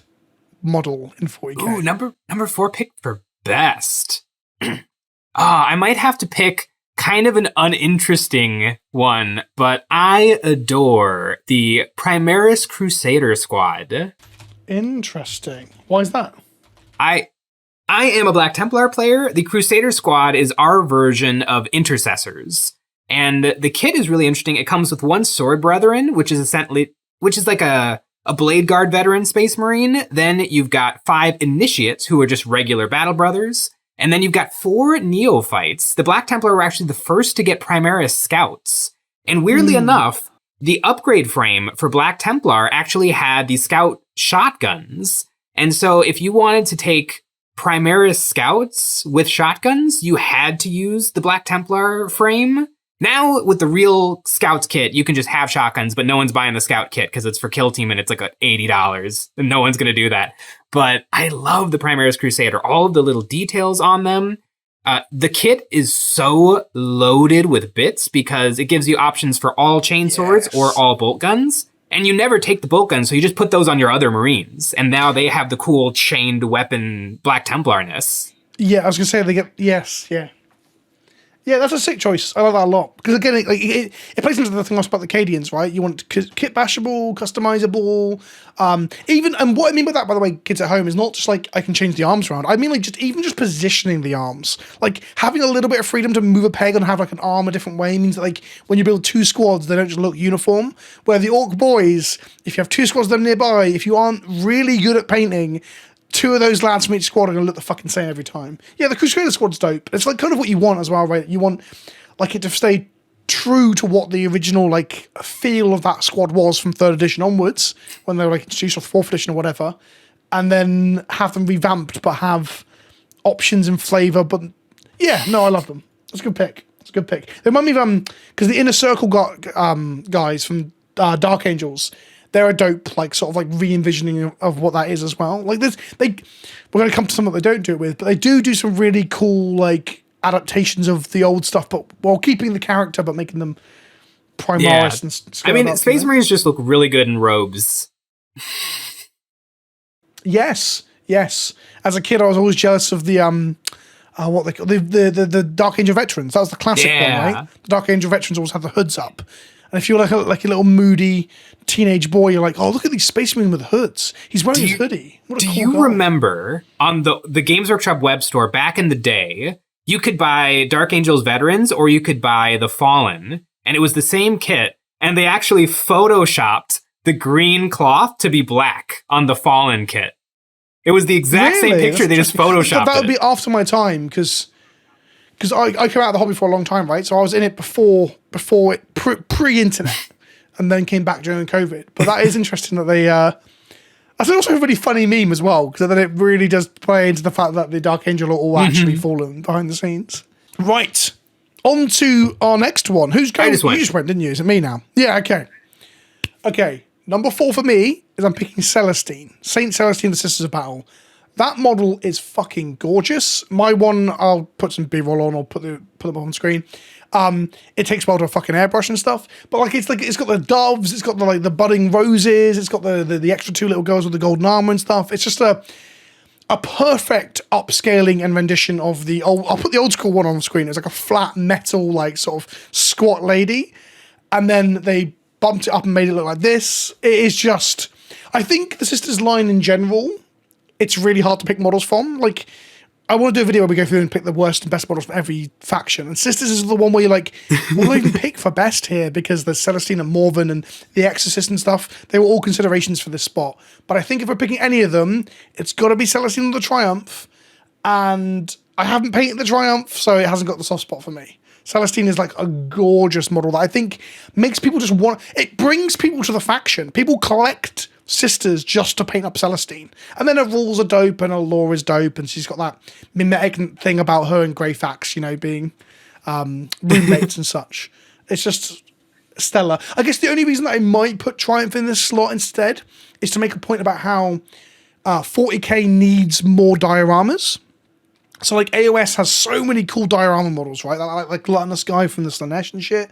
model in 40k. Ooh, number 4 pick for best. I might have to pick kind of an uninteresting one, but I adore the Primaris Crusader squad. Interesting. Why is that? I am a Black Templar player. The Crusader squad is our version of Intercessors. And the kit is really interesting. It comes with 1 Sword Brethren, which is like a Blade Guard veteran Space Marine. Then you've got 5 Initiates, who are just regular Battle Brothers. And then you've got 4 Neophytes. The Black Templar were actually the first to get Primaris Scouts. And weirdly enough, the upgrade frame for Black Templar actually had the Scout shotguns. And so if you wanted to take Primaris Scouts with shotguns, you had to use the Black Templar frame. Now, with the real Scouts kit, you can just have shotguns, but no one's buying the Scout kit because it's for Kill Team and it's like $80, and no one's going to do that. But I love the Primaris Crusader, all of the little details on them. The kit is so loaded with bits because it gives you options for all chainswords or all bolt guns. And you never take the bolt guns, so you just put those on your other Marines. And now they have the cool chained weapon Black Templarness. Yeah, I was going to say they get, yes, yeah. Yeah, that's a sick choice. I like that a lot. Because again, it plays into the thing else about the Cadians, right? You want kit bashable, customizable, and what I mean by that, by the way, kids at home, is not just like I can change the arms around. I mean like just positioning the arms. Like having a little bit of freedom to move a peg and have like an arm a different way means that like when you build 2 squads, they don't just look uniform. Where the Orc Boyz, if you have 2 squads of them nearby, if you aren't really good at painting, 2 of those lads from each squad are going to look the fucking same every time. Yeah, the Crusader squad's dope. It's like kind of what you want as well, right? You want like it to stay true to what the original like feel of that squad was from 3rd edition onwards, when they were like introduced or 4th edition or whatever, and then have them revamped but have options and flavour. But yeah, no, I love them. That's a good pick. It's a good pick. They remind me of because the Inner Circle guys from Dark Angels, they're a dope, like, sort of, like, re-envisioning of what that is as well. Like, we're going to come to something they don't do it with, but they do some really cool, like, adaptations of the old stuff, but while keeping the character, but making them Primarchs and I mean, up, Space Marines just look really good in robes. Yes. As a kid, I was always jealous of the what they call the Dark Angel veterans. That was the classic one, right? The Dark Angel veterans always had the hoods up. And if you're like a little moody teenage boy, you're like, oh, look at these Space Marines with hoods. He's wearing his hoodie. What a cool guy. Do you remember on the Games Workshop web store back in the day, you could buy Dark Angel's veterans or you could buy the Fallen, and it was the same kit, and they actually photoshopped the green cloth to be black on the Fallen kit. It was the exact same picture. They just photoshopped That would be after my time because I came out of the hobby for a long time, right? So I was in it before it pre-internet, and then came back during COVID. But that is interesting that they. That's also a really funny meme as well, because then it really does play into the fact that the Dark Angel are all actually fallen behind the scenes. Right, on to our next one. Who's going? You just went, didn't you? Is it me now? Yeah. Okay. Number 4 for me is I'm picking Celestine. Saint Celestine, the Sisters of Battle. That model is fucking gorgeous. My one, I'll put some B-roll on or put them up on screen. It takes a while to fucking airbrush and stuff, but it's got the doves, it's got the budding roses, it's got the extra 2 little girls with the golden armor and stuff. It's just a perfect upscaling and rendition of the old. I'll put the old school one on the screen. It's like a flat metal, like sort of squat lady, and then they bumped it up and made it look like this. It is just, I think the Sisters line in general, it's really hard to pick models from. Like, I want to do a video where we go through and pick the worst and best models from every faction. And Sisters is the one where you're like, what do I even pick for best here? Because there's Celestine and Morven and the Exorcist and stuff. They were all considerations for this spot. But I think if we're picking any of them, it's got to be Celestine or the Triumph. And I haven't painted the Triumph, so it hasn't got the soft spot for me. Celestine is like a gorgeous model that I think makes people just want... It brings people to the faction. People collect Sisters just to paint up Celestine. And then her rules are dope and her lore is dope, and she's got that mimetic thing about her and Greyfax, being roommates and such. It's just stellar. I guess the only reason that I might put Triumph in this slot instead is to make a point about how 40k needs more dioramas. So like AOS has so many cool diorama models, right? Like Gluttonous Guy from the Slanesh and shit.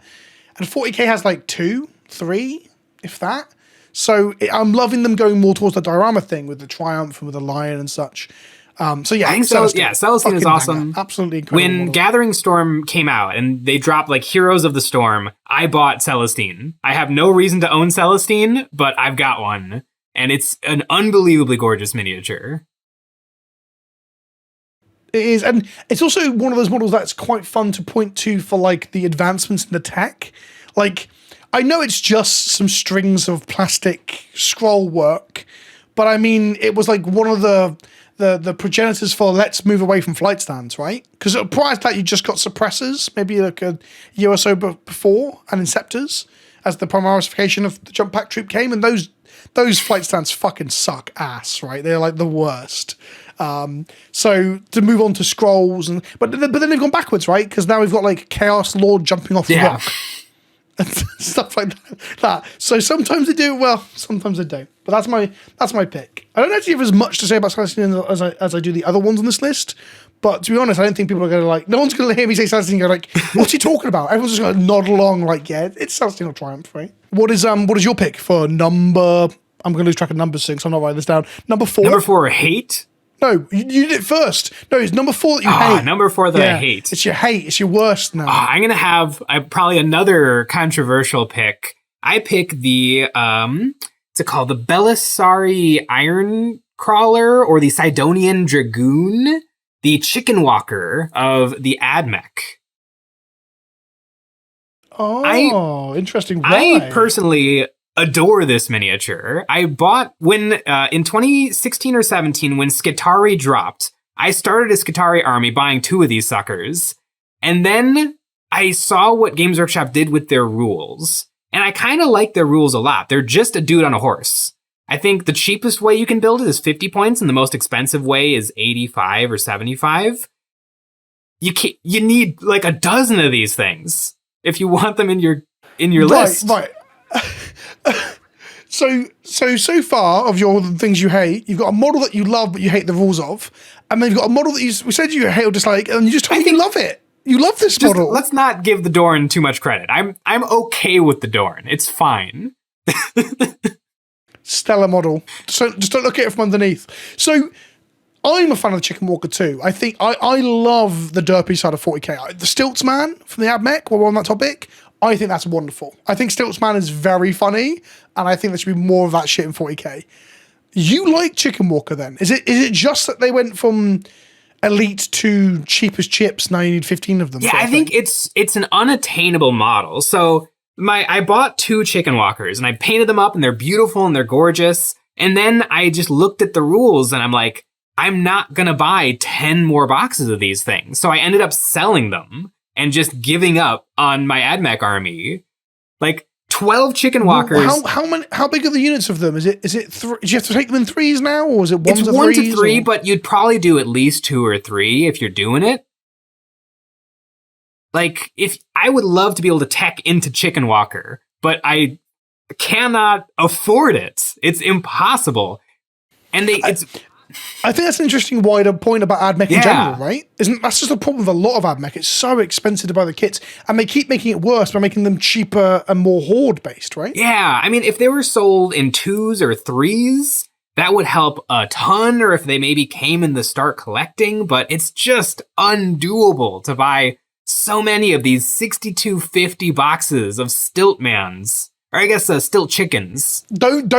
And 40k has like 2, 3, if that. So I'm loving them going more towards the diorama thing with the Triumph and with the Lion and such. So yeah, I think Celestine is awesome. Banger. Absolutely incredible. When model. Gathering Storm came out and they dropped like Heroes of the Storm, I bought Celestine. I have no reason to own Celestine, but I've got one. And it's an unbelievably gorgeous miniature. It is, and it's also one of those models that's quite fun to point to for like the advancements in the tech. Like, I know it's just some strings of plastic scroll work, but I mean, it was like one of the progenitors for let's move away from flight stands, right? Because prior to that, you just got suppressors, maybe like a year or so before, and inceptors, as the primarification of the jump pack troop came, and those flight stands fucking suck ass, right? They're like the worst. So to move on to scrolls, but then they've gone backwards, right? Because now we've got like Chaos Lord jumping off the rock and stuff like that. So sometimes they do it well, sometimes they don't. But that's my pick. I don't actually have as much to say about Celestine as I do the other ones on this list. But to be honest, I don't think people are going to like. No one's going to hear me say Celestine and go like, "What's he talking about?" Everyone's just going to nod along like, "Yeah, it's Celestine or Triumph, right?" What is your pick for number? I'm going to lose track of numbers soon, so I'm not writing this down. Number 4. Number 4, hate. No, you did it first. No, it's number 4 that you hate. Number 4 that I hate. It's your hate. It's your worst now. I'm going to have probably another controversial pick. I pick the, what's it called? The Belisari Iron Crawler or the Sidonian Dragoon, the Chicken Walker of the AdMech. Oh, interesting. Why? I personally adore this miniature. I bought when in 2016 or 17 when Skitarii dropped. I started a Skitarii army buying 2 of these suckers, and then I saw what Games Workshop did with their rules, and I kind of like their rules a lot. They're just a dude on a horse. I think the cheapest way you can build it is 50 points, and the most expensive way is 85 or 75. You need like a dozen of these things if you want them in your list. Right. So far of your things you hate, you've got a model that you love but you hate the rules of, and then you've got a model that we said you hate or dislike, and you just told me you love it. You love this Just model. let's not give the Dorn too much credit. I'm okay with the Dorn. It's fine. Stellar model. So just don't look at it from underneath. So I'm a fan of the Chicken Walker too. I think I love the derpy side of 40k. The Stilts Man from the AdMech, while we're on that topic, I think that's wonderful. I think Stilts Man is very funny, and I think there should be more of that shit in 40k. You like Chicken Walker then? Is it just that they went from elite to cheap as chips, now you need 15 of them? Yeah, I think it's an unattainable model. So I bought 2 Chicken Walkers and I painted them up and they're beautiful and they're gorgeous. And then I just looked at the rules and I'm like, I'm not gonna buy 10 more boxes of these things. So I ended up selling them and just giving up on my AdMech army. Like 12 Chicken Walkers. How big are the units of them? Is it do you have to take them in 3s now, or is it 1 to 3s? It's 1 to 3, but you'd probably do at least 2 or 3 if you're doing it. Like, if I would love to be able to tech into Chicken Walker, but I cannot afford it. It's impossible. And I think that's an interesting wider point about AdMech in general, right? That's just a problem with a lot of AdMech. It's so expensive to buy the kits, and they keep making it worse by making them cheaper and more horde based, right? Yeah, I mean, if they were sold in 2s or 3s, that would help a ton, or if they maybe came in the start collecting, but it's just undoable to buy so many of these 6250 boxes of Stiltmans. Or I guess stilt chickens. Don't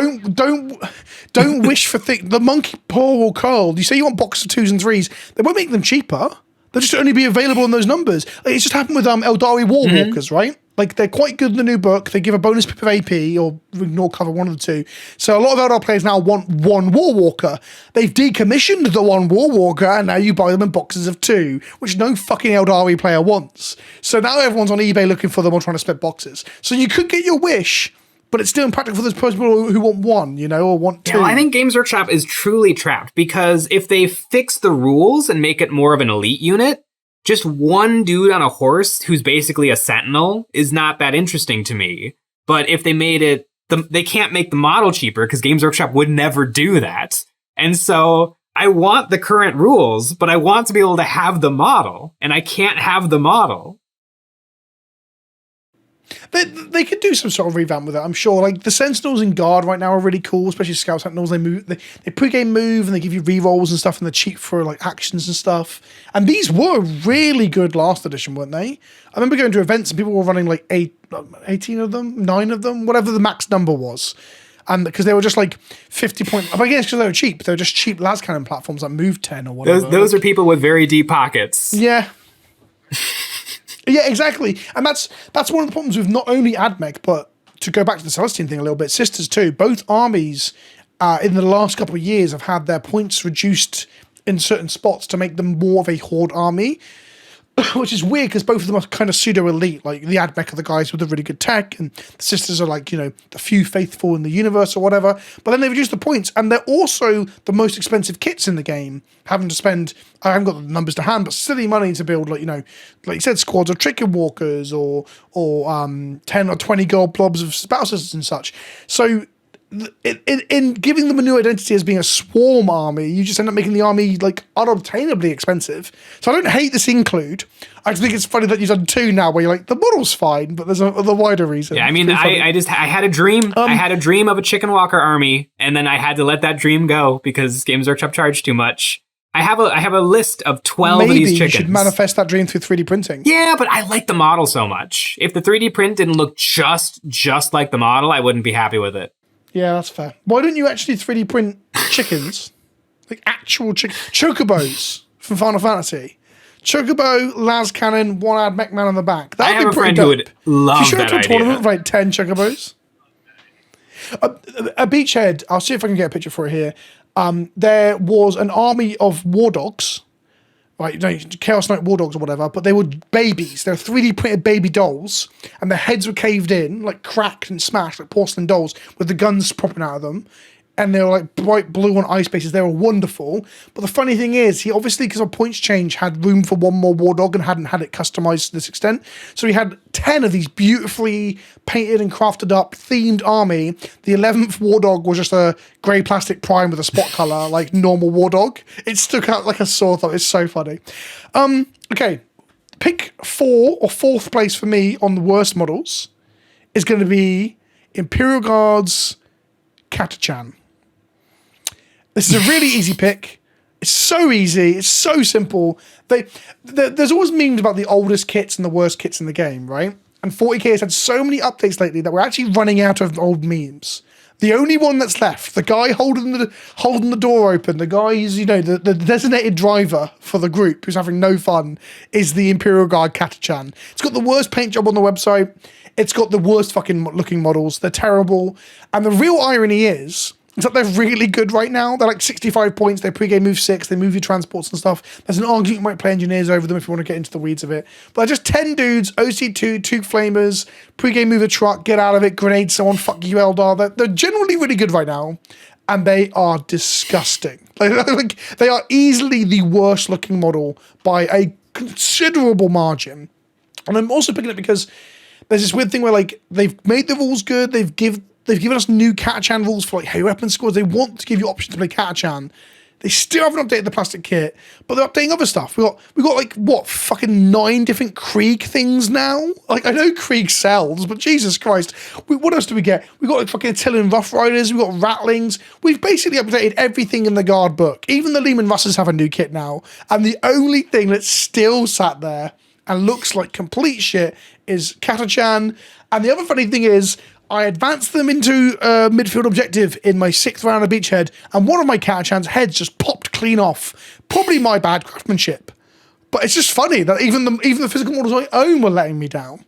wish for things. The monkey paw will curl. You say you want boxes of 2s and 3s. They won't make them cheaper. They'll just only be available in those numbers. Like, it's just happened with Aeldari Warwalkers, right? Like, they're quite good in the new book. They give a bonus pip of AP or ignore cover, one of the two. So a lot of Eldar players now want 1 Warwalker. They've decommissioned the 1 Warwalker, and now you buy them in boxes of 2, which no fucking Aeldari player wants. So now everyone's on eBay looking for them or trying to split boxes. So you could get your wish, but it's still impractical for those people who want 1, you know, or want 2. Yeah, well, I think Games Workshop is truly trapped, because if they fix the rules and make it more of an elite unit, just 1 dude on a horse who's basically a sentinel is not that interesting to me. But if they made it, they can't make the model cheaper because Games Workshop would never do that. And so I want the current rules, but I want to be able to have the model, and I can't have the model. They could do some sort of revamp with it, I'm sure. Like, the Sentinels in Guard right now are really cool, especially Scout Sentinels. They move, they pre-game move, and they give you rerolls and stuff, and they're cheap for like actions and stuff. And these were really good last edition, weren't they? I remember going to events and people were running like 18 of them, 9 of them, whatever the max number was. And because they were just like 50 point, I guess because they were cheap. They were just cheap las cannon platforms like Move 10 or whatever. Those are people with very deep pockets. Yeah. Yeah, exactly. And that's one of the problems with not only AdMech, but to go back to the Celestine thing a little bit, Sisters too. Both armies in the last couple of years have had their points reduced in certain spots to make them more of a horde army, which is weird because both of them are kind of pseudo-elite. Like, the AdMech are the guys with the really good tech, and the Sisters are like, you know, the few faithful in the universe or whatever. But then they reduce the points, and they're also the most expensive kits in the game, having to spend, I haven't got the numbers to hand, but silly money to build, like, you know, like you said, squads of Chicken Walkers or 10 or 20 gold blobs of Battle Sisters and such. So in giving them a new identity as being a swarm army, you just end up making the army like unobtainably expensive. So I don't hate this include. I just think it's funny that you've done 2 now where you're like, the model's fine, but there's the wider reason. Yeah, I mean, I had a dream. I had a dream of a Chicken Walker army, and then I had to let that dream go because Games Workshop charged too much. I have a list of 12 of these chickens. Maybe you should manifest that dream through 3D printing. Yeah, but I like the model so much. If the 3D print didn't look just like the model, I wouldn't be happy with it. Yeah, that's fair. Why don't you actually 3D print chickens? Like actual chocobos from Final Fantasy. Chocobo, las cannon, 1 AdMech man on the back. I have a friend who would love that idea. If you show up to a tournament with like 10 chocobos. A beachhead, I'll see if I can get a picture for it here. There was an army of war dogs, like, you know, Chaos Knight war dogs or whatever, but they were babies. They were 3D printed baby dolls, and their heads were caved in, like cracked and smashed, like porcelain dolls, with the guns popping out of them. And they were like bright blue on ice bases. They were wonderful. But the funny thing is, he obviously, because of points change, had room for 1 more war dog and hadn't had it customized to this extent. So he had 10 of these beautifully painted and crafted up themed army. The 11th war dog was just a grey plastic prime with a spot color, like normal war dog. It stuck out like a sore thumb. It's so funny. Okay. pick 4 or 4th place for me on the worst models is going to be Imperial Guard's Catachan. This is a really easy pick. It's so easy. It's so simple. There's always memes about the oldest kits and the worst kits in the game, right? And 40k has had so many updates lately that we're actually running out of old memes. The only one that's left, the guy holding the door open, the guy who's, the designated driver for the group who's having no fun, is the Imperial Guard Catachan. It's got the worst paint job on the website. It's got the worst fucking looking models. They're terrible. And the real irony is that they're really good right now. They're like 65 points. They pre-game move 6. They move your transports and stuff. There's an argument you might play engineers over them if you want to get into the weeds of it. But they're just 10 dudes, OC2, 2 flamers, pre-game move a truck, get out of it, grenade someone, fuck you, Eldar. They're generally really good right now. And they are disgusting. Like, they are easily the worst looking model by a considerable margin. And I'm also picking it because there's this weird thing where like they've made the rules good. They've given us new Catachan rules for like heavy weapon squads. They want to give you options to play Catachan. They still haven't updated the plastic kit, but they're updating other stuff. We got like what fucking 9 different Krieg things now. Like I know Krieg sells, but Jesus Christ, what else do we get? We got like fucking Artillery Rough Riders. We got Rattlings. We've basically updated everything in the Guard book. Even the Lehman Russes have a new kit now, and the only thing that's still sat there and looks like complete shit is Catachan. And the other funny thing is, I advanced them into midfield objective in my 6th round of Beachhead, and one of my Catachan's heads just popped clean off. Probably my bad craftsmanship. But it's just funny that even the physical models I own were letting me down.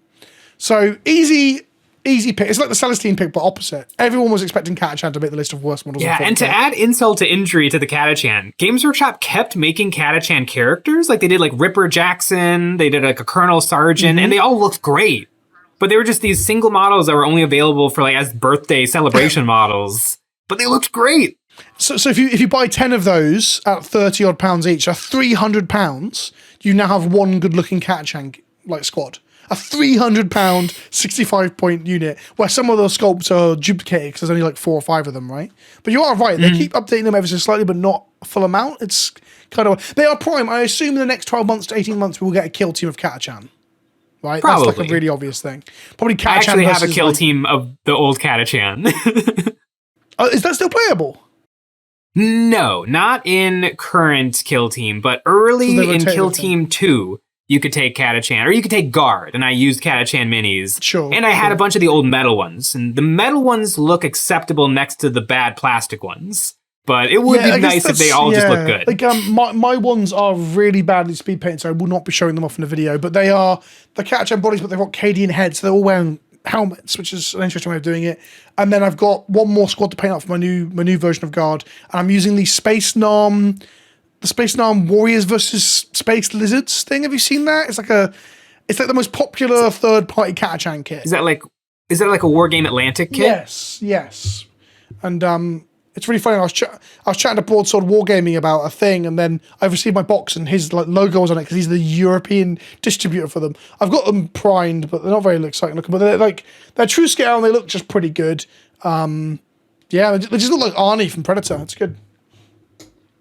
So easy pick. It's like the Celestine pick, but opposite. Everyone was expecting Catachan to make the list of worst models. Yeah, and to add insult to injury to the Catachan, Games Workshop kept making Catachan characters. Like they did like Ripper Jackson, they did like a Colonel Sergeant, and they all looked great. But they were just these single models that were only available for like as birthday celebration models. But they looked great. So if you buy 10 of those at 30 odd pounds each, at £300, you now have one good looking Catachan like squad. A £300 65 point unit where some of those sculpts are duplicated because there's only like 4 or 5 of them, right? But you are right. They keep updating them ever so slightly, but not a full amount. It's kind of, they are prime. I assume in the next 12 months to 18 months, we will get a kill team of Catachan. Right? Probably. That's like a really obvious thing. Probably Catachan. I actually have a kill team of the old Catachan. Is that still playable? No, not in current kill team, but early in kill team 2, you could take Catachan, or you could take Guard, and I used Catachan minis. Sure. And I had a bunch of the old metal ones, and the metal ones look acceptable next to the bad plastic ones. But it would be nice if they all just look good. Like my ones are really badly speed painted, so I will not be showing them off in the video. But they are the Catachan bodies, but they've got Cadian heads. So they're all wearing helmets, which is an interesting way of doing it. And then I've got one more squad to paint up for my new version of Guard, and I'm using the Space Narm Warriors versus Space Lizards thing. Have you seen that? It's like the most popular third-party Catachan kit. Is that like a Wargame Atlantic kit? Yes. And it's really funny. I was chatting to Broadsword Wargaming about a thing, and then I received my box, and his logo was on it because he's the European distributor for them. I've got them primed, but they're not very exciting looking. But they're true scale, and they look just pretty good. They just look like Arnie from Predator. It's good.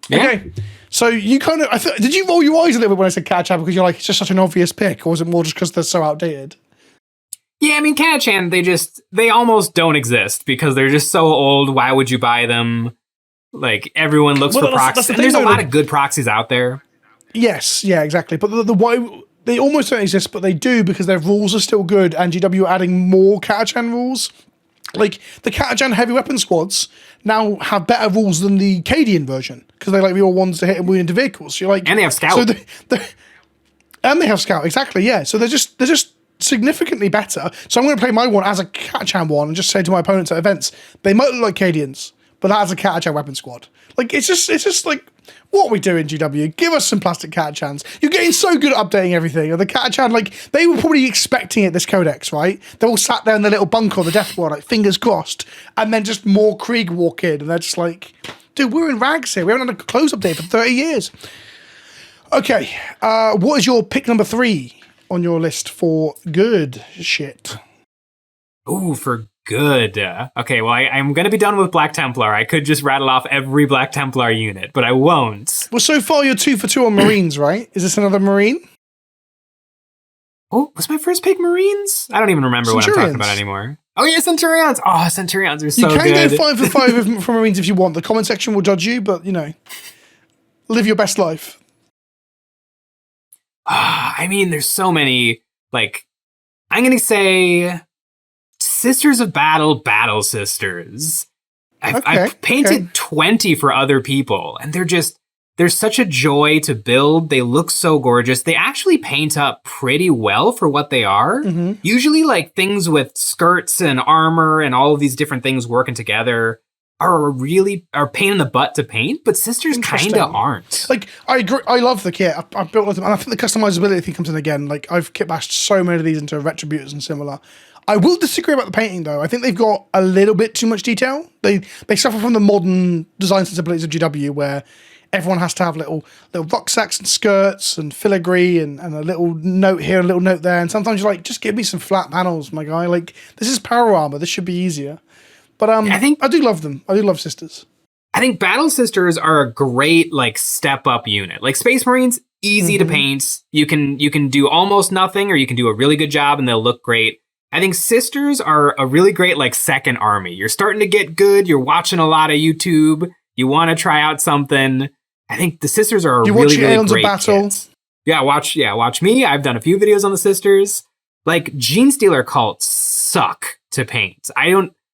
Yeah. Okay, so you kind of did you roll your eyes a little bit when I said Catachan because you're like it's just such an obvious pick, or was it more just because they're so outdated? Yeah, I mean, Catachan, they almost don't exist because they're just so old. Why would you buy them? Like, everyone looks for proxies. And there's a lot of good proxies out there. Yes, yeah, exactly. But the why they almost don't exist, but they do because their rules are still good, and GW are adding more Catachan rules. Like, the Catachan heavy weapon squads now have better rules than the Cadian version because they like real ones to hit and wound into vehicles. You're like, and they have Scout. So and they have Scout, exactly, yeah. So they're just significantly better. So I'm going to play my one as a Catachan one and just say to my opponents at events, they might look like Cadians, but that's a Catachan weapon squad. Like, it's just like, what are we doing, GW? Give us some plastic Catachans. You're getting so good at updating everything. And the Catachan, like, they were probably expecting it, this codex, right? They all sat there in their little bunker on the Death Ward, like, fingers crossed. And then just more Krieg walk in, and they're just like, dude, we're in rags here. We haven't had a close update for 30 years. Okay, what is your pick number 3 on your list for good shit? Ooh, for good. Okay, well, I'm going to be done with Black Templar. I could just rattle off every Black Templar unit, but I won't. Well, so far you're 2 for 2 on Marines, right? Is this another Marine? Oh, was my first pick Marines? I don't even remember what I'm talking about anymore. Oh yeah, Centurions. Oh, Centurions are so good. You can go 5 for 5 for Marines if you want. The comment section will judge you, but live your best life. I mean, there's so many, like, I'm going to say Sisters of Battle, Battle Sisters. I've painted 20 for other people, and they're such a joy to build. They look so gorgeous. They actually paint up pretty well for what they are. Mm-hmm. Usually, like, things with skirts and armor and all of these different things working together are pain in the butt to paint, but Sisters kind of aren't. Like, I agree. I love the kit. I've built them, and I think the customizability thing comes in again. Like, I've kit bashed so many of these into Retributors and similar. I will disagree about the painting, though. I think they've got a little bit too much detail. They suffer from the modern design sensibilities of GW, where everyone has to have little rucksacks and skirts and filigree and a little note here, a little note there. And sometimes you're like, just give me some flat panels, my guy. Like, this is power armor. This should be easier. But I do love them. I do love Sisters. I think Battle Sisters are a great, like, step up unit. Like, Space Marines, easy to paint. You can do almost nothing, or you can do a really good job and they'll look great. I think Sisters are a really great, like, second army. You're starting to get good. You're watching a lot of YouTube. You want to try out something. I think the Sisters are a really great Eons of Battle. Kit. Watch me. I've done a few videos on the Sisters. Like, Gene Stealer cults suck to paint.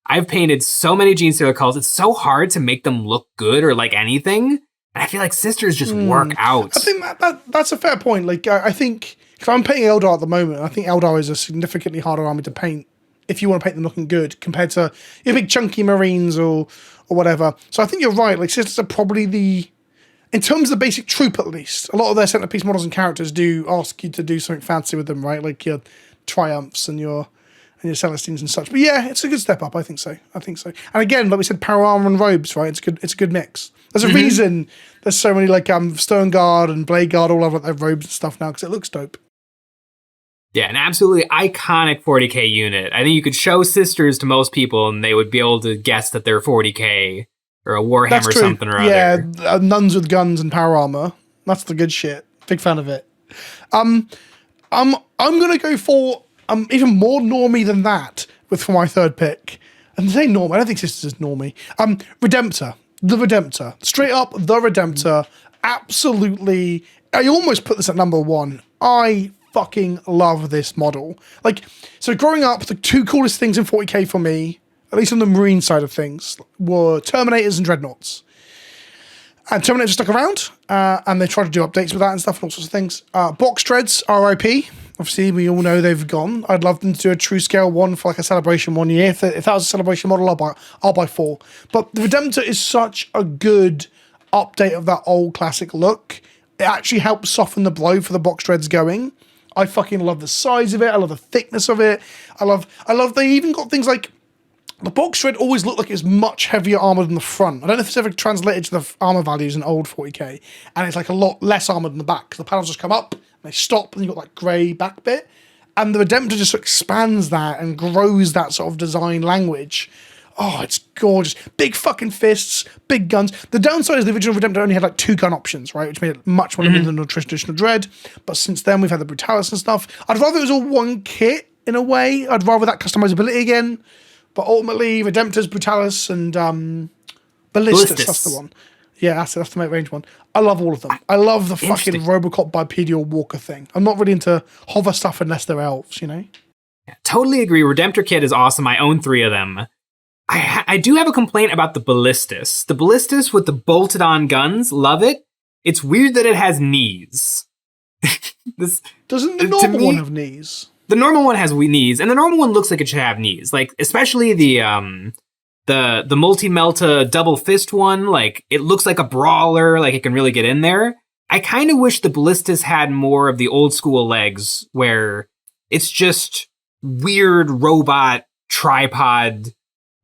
I've painted so many Gene Stealer cults. It's so hard to make them look good or like anything. And I feel like Sisters just work out. I think that's a fair point. Like, I think, because I'm painting Eldar at the moment, I think Eldar is a significantly harder army to paint if you want to paint them looking good compared to your big chunky Marines or whatever. So I think you're right. Like, Sisters are probably in terms of the basic troop at least, a lot of their centerpiece models and characters do ask you to do something fancy with them, right? Like your Triumphs and your Celestines and such. But yeah, it's a good step up. I think so. And again, like we said, power armor and robes, right? It's a good mix. There's a reason there's so many like Stone Guard and Blade Guard all over their robes and stuff now, because it looks dope. Yeah, an absolutely iconic 40k unit. I think you could show Sisters to most people and they would be able to guess that they're 40k or a Warhammer or something or other. Yeah, nuns with guns and power armor. That's the good shit. Big fan of it. I'm gonna go for even more normie than that for my third pick. And say norm, I don't think Sisters is normie. Redemptor. The Redemptor. Straight up, the Redemptor. Absolutely. I almost put this at number 1. I fucking love this model. Like, so growing up, the two coolest things in 40k for me, at least on the Marine side of things, were Terminators and Dreadnoughts. And Terminators stuck around, and they tried to do updates with that and stuff and all sorts of things. Box Dreads, RIP. Obviously, we all know they've gone. I'd love them to do a true scale one for like a celebration one year. If that was a celebration model, I'll buy 4. But the Redemptor is such a good update of that old classic look. It actually helps soften the blow for the Box Dreads going. I fucking love the size of it. I love the thickness of it. I love they even got things like the Box Dread always looked like it was much heavier armor than the front. I don't know if it's ever translated to the armor values in old 40k, and it's like a lot less armor than the back, because the panels just come up, and they stop, and you've got that grey back bit. And the Redemptor just expands that and grows that sort of design language. Oh, it's gorgeous. Big fucking fists, big guns. The downside is the original Redemptor only had like 2 gun options, right? Which made it much more limited than the traditional Dread. But since then, we've had the Brutalis and stuff. I'd rather it was all one kit, in a way. I'd rather that customizability again. But ultimately, Redemptors, Brutalis, and Ballistus, that's the one. Yeah, that's the mate range one. I love all of them. I love the fucking Robocop bipedal walker thing. I'm not really into hover stuff unless they're elves, you know? Yeah, totally agree. Redemptor kit is awesome. I own 3 of them. I do have a complaint about the Ballistus. The Ballistus with the bolted on guns, love it. It's weird that it has knees. Doesn't the normal one have knees? The normal one has knees, and the normal one looks like it should have knees. Like, especially the multi-melta double fist one, like, it looks like a brawler, like it can really get in there. I kind of wish the Ballistus had more of the old school legs, where it's just weird robot tripod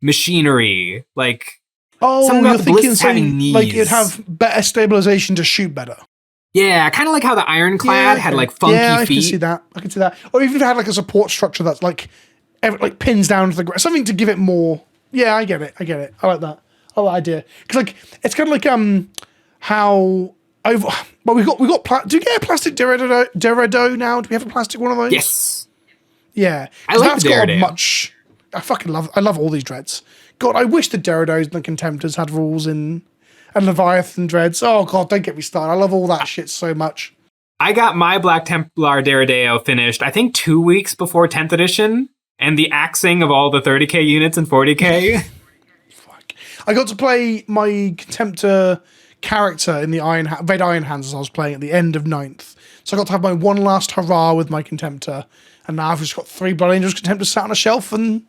machinery. Like, something about the Ballistus having knees. Like, it'd have better stabilization to shoot better. Yeah, kind of like how the Ironclad had like funky feet. Yeah, I can see that. Or even if it had like a support structure that's like pins down to the ground, something to give it more. Yeah, I get it. I like that. I like that idea. Because like it's kind of like how we got. Do we get a plastic Derrido now? Do we have a plastic one of those? Yes. Yeah, I like the Derrido. I love all these dreads. God, I wish the Derridos and the Contemptors had rules in, and Leviathan dreads. Oh God, don't get me started. I love all that shit so much. I got my Black Templar Derrideo finished, I think 2 weeks before 10th edition, and the axing of all the 30k units and 40k. Fuck. I got to play my Contemptor character in the Red Iron Hands as I was playing at the end of 9th. So I got to have my one last hurrah with my Contemptor. And now I've just got 3 Blood Angels Contemptors sat on a shelf and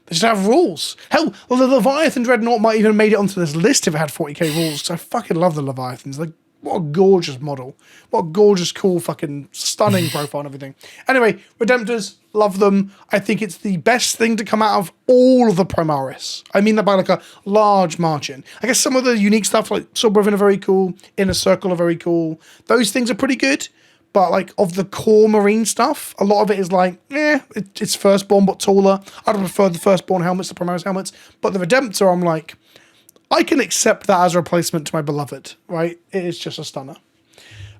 they just have rules. Hell, well, the Leviathan Dreadnought might even have made it onto this list if it had 40k rules, because I fucking love the Leviathans. Like, what a gorgeous model. What a gorgeous, cool, fucking stunning profile and everything. Anyway, Redemptors, love them. I think it's the best thing to come out of all of the Primaris. I mean that by like a large margin. I guess some of the unique stuff like Swordbrethren are very cool, Inner Circle are very cool. Those things are pretty good. But like of the core Marine stuff, a lot of it is like, it's Firstborn but taller. I'd prefer the Firstborn helmets, the Primaris helmets. But the Redemptor, I'm like, I can accept that as a replacement to my beloved, right? It is just a stunner.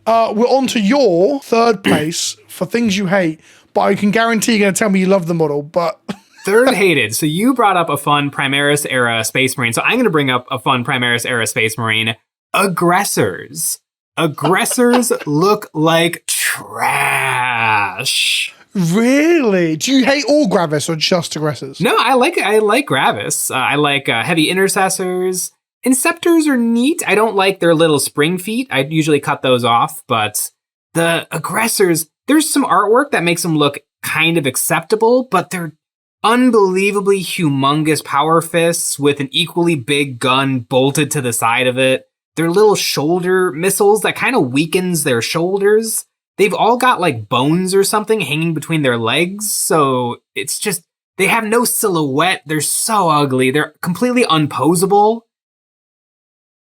We're on to your third place for things you hate, but I can guarantee you're going to tell me you love the model, but... Third hated. So you brought up a fun Primaris era Space Marine. So I'm going to bring up a fun Primaris era Space Marine. Aggressors. Aggressors look like trash. Really? Do you hate all Gravis or just Aggressors? No, I like Gravis. I like heavy intercessors. Inceptors are neat. I don't like their little spring feet. I usually cut those off, but the Aggressors, there's some artwork that makes them look kind of acceptable, but they're unbelievably humongous power fists with an equally big gun bolted to the side of it. Their little shoulder missiles that kind of weakens their shoulders. They've all got like bones or something hanging between their legs. So it's just, they have no silhouette. They're so ugly. They're completely unposable.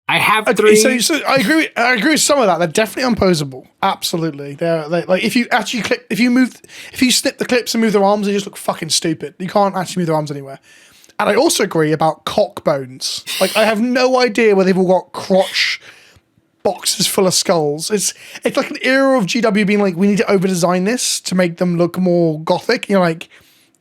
I have 3. So I agree with some of that. They're definitely unposable. Absolutely. They're like if you actually if you snip the clips and move their arms, they just look fucking stupid. You can't actually move their arms anywhere. And I also agree about cock bones. Like I have no idea where they've all got crotch boxes full of skulls. It's like an era of GW being like, we need to over-design this to make them look more gothic. And you're like,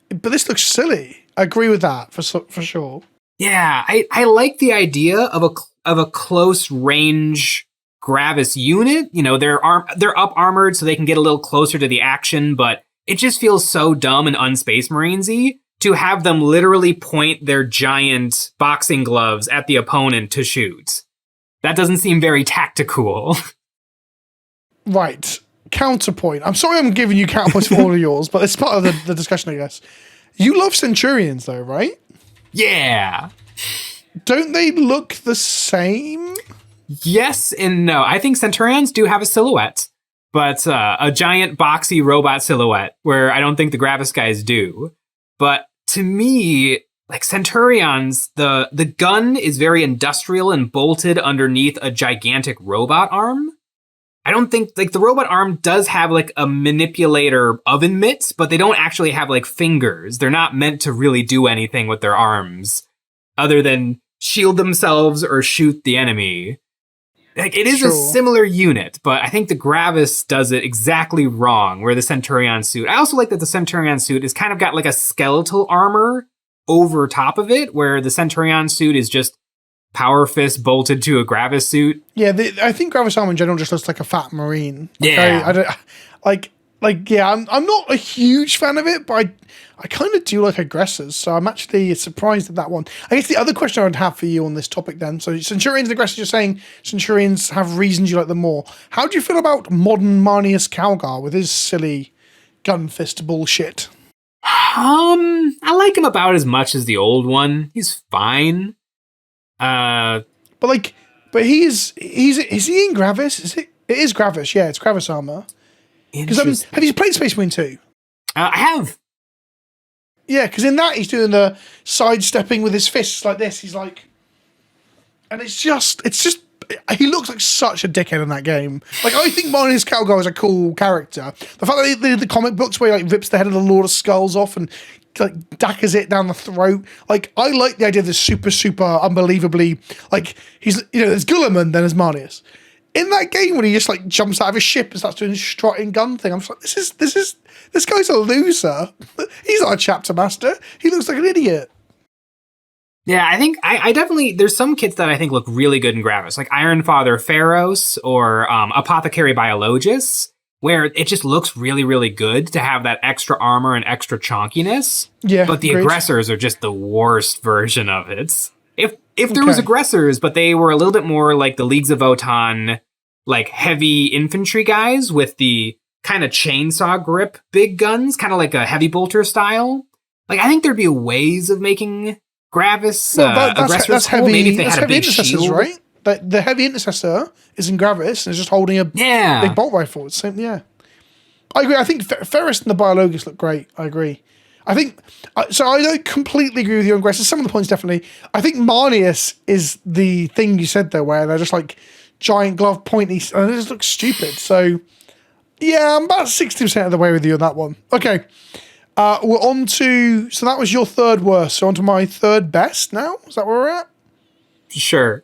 but this looks silly. I agree with that for sure. Yeah, I like the idea of a close range Gravis unit. You know, they're up armored so they can get a little closer to the action, but it just feels so dumb and unspace Marines-y to have them literally point their giant boxing gloves at the opponent to shoot. That doesn't seem very tactical. Right. Counterpoint. I'm sorry I'm giving you counterpoints for all of yours, but it's part of the discussion, I guess. You love Centurions, though, right? Yeah. Don't they look the same? Yes and no. I think Centurions do have a silhouette, but a giant boxy robot silhouette, where I don't think the Gravis guys do. But to me, like Centurions, the gun is very industrial and bolted underneath a gigantic robot arm. I don't think, like, the robot arm does have like a manipulator oven mitts, but they don't actually have like fingers. They're not meant to really do anything with their arms other than shield themselves or shoot the enemy. Like, it is a similar unit, but I think the Gravis does it exactly wrong, where the Centurion suit. I also like that the Centurion suit is kind of got like a skeletal armor over top of it, where the Centurion suit is just power fist bolted to a Gravis suit. Yeah, I think Gravis armor in general just looks like a fat Marine. Yeah. I don't I'm not a huge fan of it, but I kind of do like Aggressors, so I'm actually surprised at that one. I guess the other question I would have for you on this topic then, so Centurions and Aggressors, you're saying Centurions have reasons you like them more. How do you feel about modern Marneus Calgar with his silly gun fist bullshit? I like him about as much as the old one. He's fine. But is he in Gravis? It is Gravis, yeah, it's Gravis armor. Because have you played Space Marine 2? I have. Yeah, because in that he's doing the sidestepping with his fists like this. He's like, and it's just he looks like such a dickhead in that game. Like, I think Marneus Calgar is a cool character. The fact that they did the comic books where he like rips the head of the Lord of Skulls off and like daggers it down the throat. Like, I like the idea of this super unbelievably, like, he's, you know, there's Guilliman, then there's Marneus. in that game when he just like jumps out of his ship and starts doing his strutting gun thing. I'm just like, this guy's a loser. He's not a chapter master. He looks like an idiot. Yeah, I think I definitely, there's some kits that I think look really good in Gravis, like Iron Father Pharos or Apothecary Biologus, where it just looks really, really good to have that extra armor and extra chonkiness. Yeah, but the great. Aggressors are just the worst version of it. If there was Aggressors, but they were a little bit more like the Leagues of Votann, like heavy infantry guys with the kind of chainsaw grip big guns, kind of like a heavy bolter style. Like, I think there'd be ways of making Gravis Aggressors cool. Heavy. Maybe if they had a big intercessors, shield. right? The heavy intercessor is in Gravis and is just holding a big bolt rifle. It's same, yeah. I agree. I think Ferris and the Biologus look great. I agree. I think so. I don't completely agree with you on Aggressors. Some of the points definitely. I think Marneus is the thing you said there, where they're just like giant glove pointy, and it just looks stupid. So yeah, I'm about 60% of the way with you on that one. Okay. We're on to, so that was your third worst. So on to my third best now. Is that where we're at? Sure.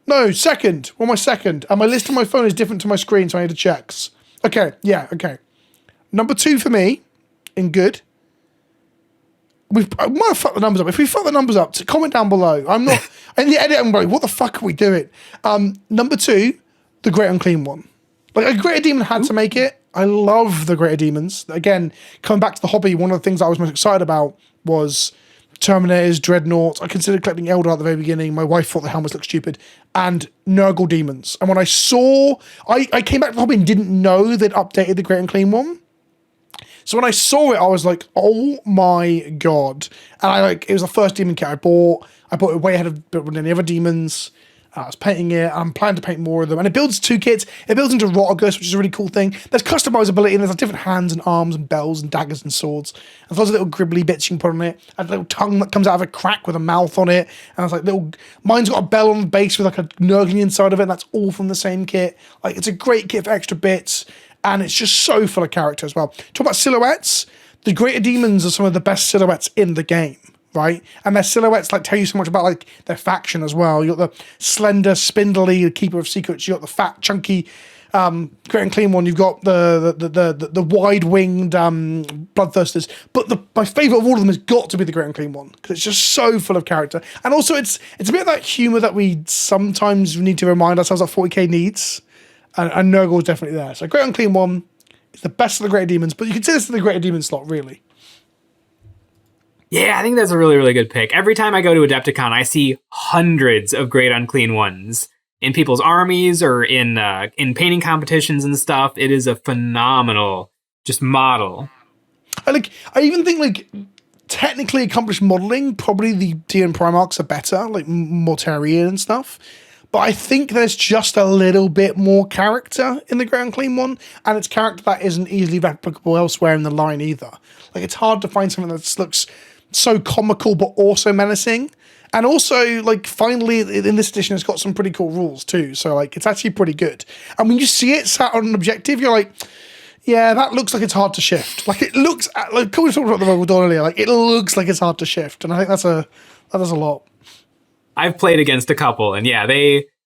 No, second. Well, my second. And my list on my phone is different to my screen, so I need to check. Okay, yeah, okay. Number 2 for me, in good. I might have fucked the numbers up. If we fuck the numbers up, comment down below. I'm not, in the edit, I'm like, what the fuck are we doing? Number 2, the Great Unclean one. Like, a Greater Demon had to make it. I love the Greater Demons. Again, coming back to the hobby, one of the things I was most excited about was Terminators, Dreadnoughts. I considered collecting Eldar at the very beginning. My wife thought the helmets looked stupid. And Nurgle Demons. And when I saw, I came back to the hobby and didn't know they'd updated the Great Unclean one. So when I saw it, I was like, oh my God. And it was the first demon kit I bought. I bought it way ahead of any other demons. I was painting it. I'm planning to paint more of them. And it builds 2 kits. It builds into Rotagus, which is a really cool thing. There's customizability, and there's like different hands and arms and bells and daggers and swords. And lots of little gribbly bits you can put on it. And a little tongue that comes out of a crack with a mouth on it. And it's like mine's got a bell on the base with like a Nurgling inside of it. And that's all from the same kit. Like, it's a great kit for extra bits. And it's just so full of character as well. Talk about silhouettes. The Greater Demons are some of the best silhouettes in the game. Right, and their silhouettes like tell you so much about like their faction as well. You got the slender, spindly Keeper of Secrets. You got the fat, chunky, Great Unclean one. You've got the wide-winged Bloodthirsters. But my favorite of all of them has got to be the Great Unclean one because it's just so full of character. And also it's a bit of that humor that we sometimes need to remind ourselves that 40k needs. And Nurgle is definitely there. So Great Unclean one is the best of the Greater Demons, but you consider this the Greater Demon slot really. Yeah, I think that's a really, really good pick. Every time I go to Adepticon, I see hundreds of Great Unclean ones in people's armies or in painting competitions and stuff. It is a phenomenal just model. I even think like technically accomplished modeling, probably the DN Primarchs are better, like Mortarion and stuff. But I think there's just a little bit more character in the Great Unclean one, and it's character that isn't easily replicable elsewhere in the line either. Like, it's hard to find something that looks so comical but also menacing. And also, like, finally in this edition it's got some pretty cool rules too, so like it's actually pretty good. And when you see it sat on an objective, you're like, yeah, that looks like it's hard to shift. Like, it looks like, we talked about the Rogal Dorn earlier, like it looks like it's hard to shift, and I think that does a lot. I've played against a couple, and yeah,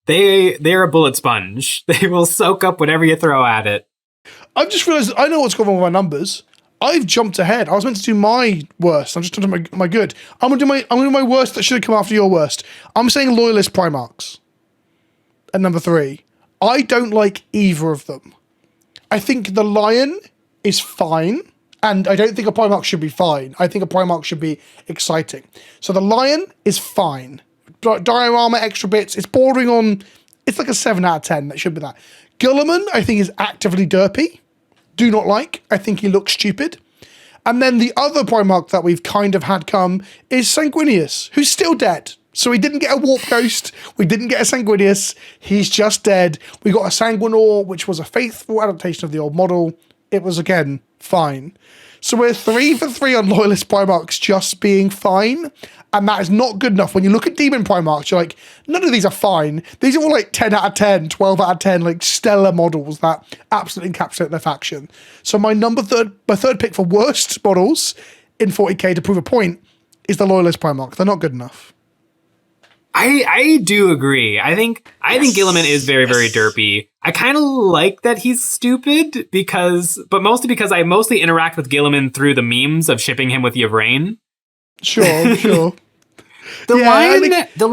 they're a bullet sponge. They will soak up whatever you throw at it. I've just realised I know what's going on with my numbers. I've jumped ahead. I was meant to do my worst. I'm just doing my good. I'm gonna do my worst that should have come after your worst. I'm saying Loyalist Primarchs at number 3. I don't like either of them. I think the Lion is fine, and I don't think a Primarch should be fine. I think a Primarch should be exciting. So the Lion is fine. Dire armor, extra bits. It's bordering on. It's like a 7 out of 10. That should be that. Guilliman, I think, is actively derpy. Do not like. I think he looks stupid. And then the other Primarch that we've kind of had come is Sanguinius, who's still dead. So we didn't get a Warp Ghost. We didn't get a Sanguinius. He's just dead. We got a Sanguinor, which was a faithful adaptation of the old model. It was, again, fine. So we're 3 for 3 on Loyalist Primarchs just being fine. And that is not good enough. When you look at Demon Primarchs, you're like, none of these are fine. These are all like 10 out of 10, 12 out of 10, like stellar models that absolutely encapsulate their faction. So my third pick for worst models in 40k to prove a point is the Loyalist Primarch. They're not good enough. I do agree. I think Guilliman is very, very derpy. I kind of like that he's stupid but mostly because I mostly interact with Guilliman through the memes of shipping him with Yvraine. Sure. The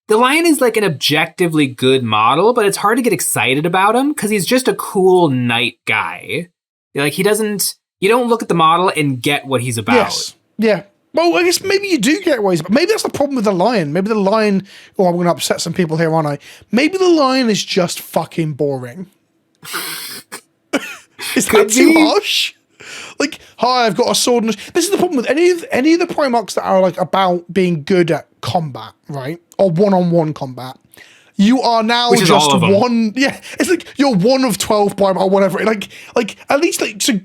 lion is like an objectively good model, but it's hard to get excited about him because he's just a cool knight guy. Like you don't look at the model and get what he's about. Yes. Yeah. Well, I guess maybe you do get ways, but maybe that's the problem with the lion. Maybe the lion, I'm going to upset some people here, aren't I? Maybe the lion is just fucking boring. Is that too harsh? Like, hi, I've got a sword. This is the problem with any of the Primarchs that are like about being good at combat, right? Or one-on-one combat. You are now just one. Yeah, it's like you're one of 12 Primarch or whatever. Like at least like. So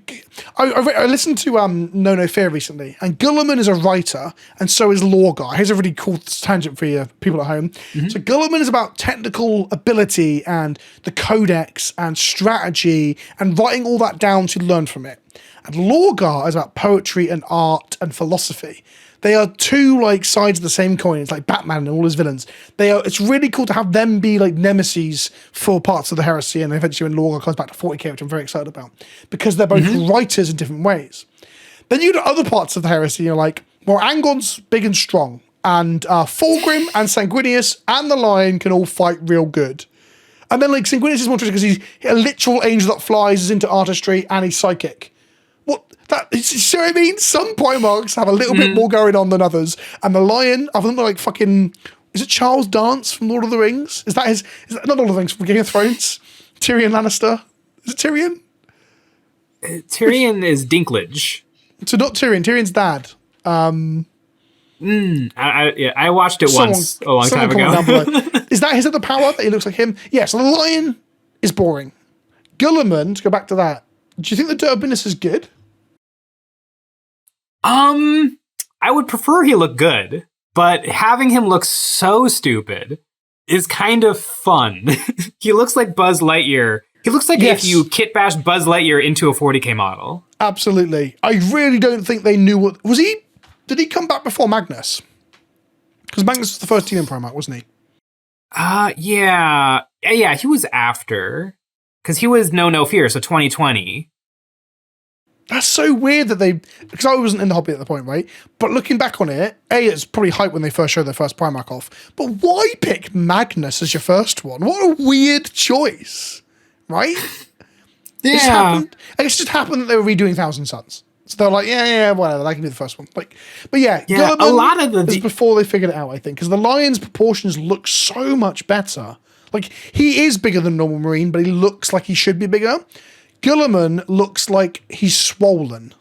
I listened to No No Fear recently, and Guilliman is a writer, and so is Lorgar. Here's a really cool tangent for you people at home. Mm-hmm. So Guilliman is about technical ability and the codex and strategy and writing all that down to learn from it. And Lorgar is about poetry and art and philosophy. They are two like sides of the same coin. It's like Batman and all his villains. It's really cool to have them be like nemesis for parts of the heresy, and eventually when Lorgar comes back to 40k, which I'm very excited about, because they're both writers in different ways. Then you get other parts of the heresy, you're like, well, Angon's big and strong, and Fulgrim and Sanguinius and the Lion can all fight real good. And then like Sanguinius is more tricky because he's a literal angel that flies, is into artistry, and he's psychic. See what I mean? Some Primarchs have a little bit more going on than others. And the Lion, other than like fucking, is it Charles Dance from Lord of the Rings? Is that not Lord of the Rings, from Game of Thrones? Tyrion Lannister? Is it Tyrion? Tyrion is Dinklage. So not Tyrion, Tyrion's dad. I watched it once a long time ago. Is that the power that he looks like him? Yeah, so the Lion is boring. Guilliman, to go back to that, do you think the Durbinus is good? I would prefer he look good, but having him look so stupid is kind of fun. He looks like Buzz Lightyear. He looks like if you kit bashed Buzz Lightyear into a 40k model. Absolutely. I really don't think they knew what... Did he come back before Magnus? Because Magnus was the first team in Primarch, wasn't he? Yeah. Yeah, he was after. Because he was No Fear, so 2020. That's so weird that because I wasn't in the hobby at the point, right? But looking back on it, it's probably hype when they first showed their first Primarch off. But why pick Magnus as your first one? What a weird choice, right? Yeah. It just happened that they were redoing Thousand Suns. So they're like, yeah, whatever, that can be the first one. But yeah, a lot of is before they figured it out, I think, because the Lion's proportions look so much better. Like, he is bigger than normal Marine, but he looks like he should be bigger. Guilliman looks like he's swollen,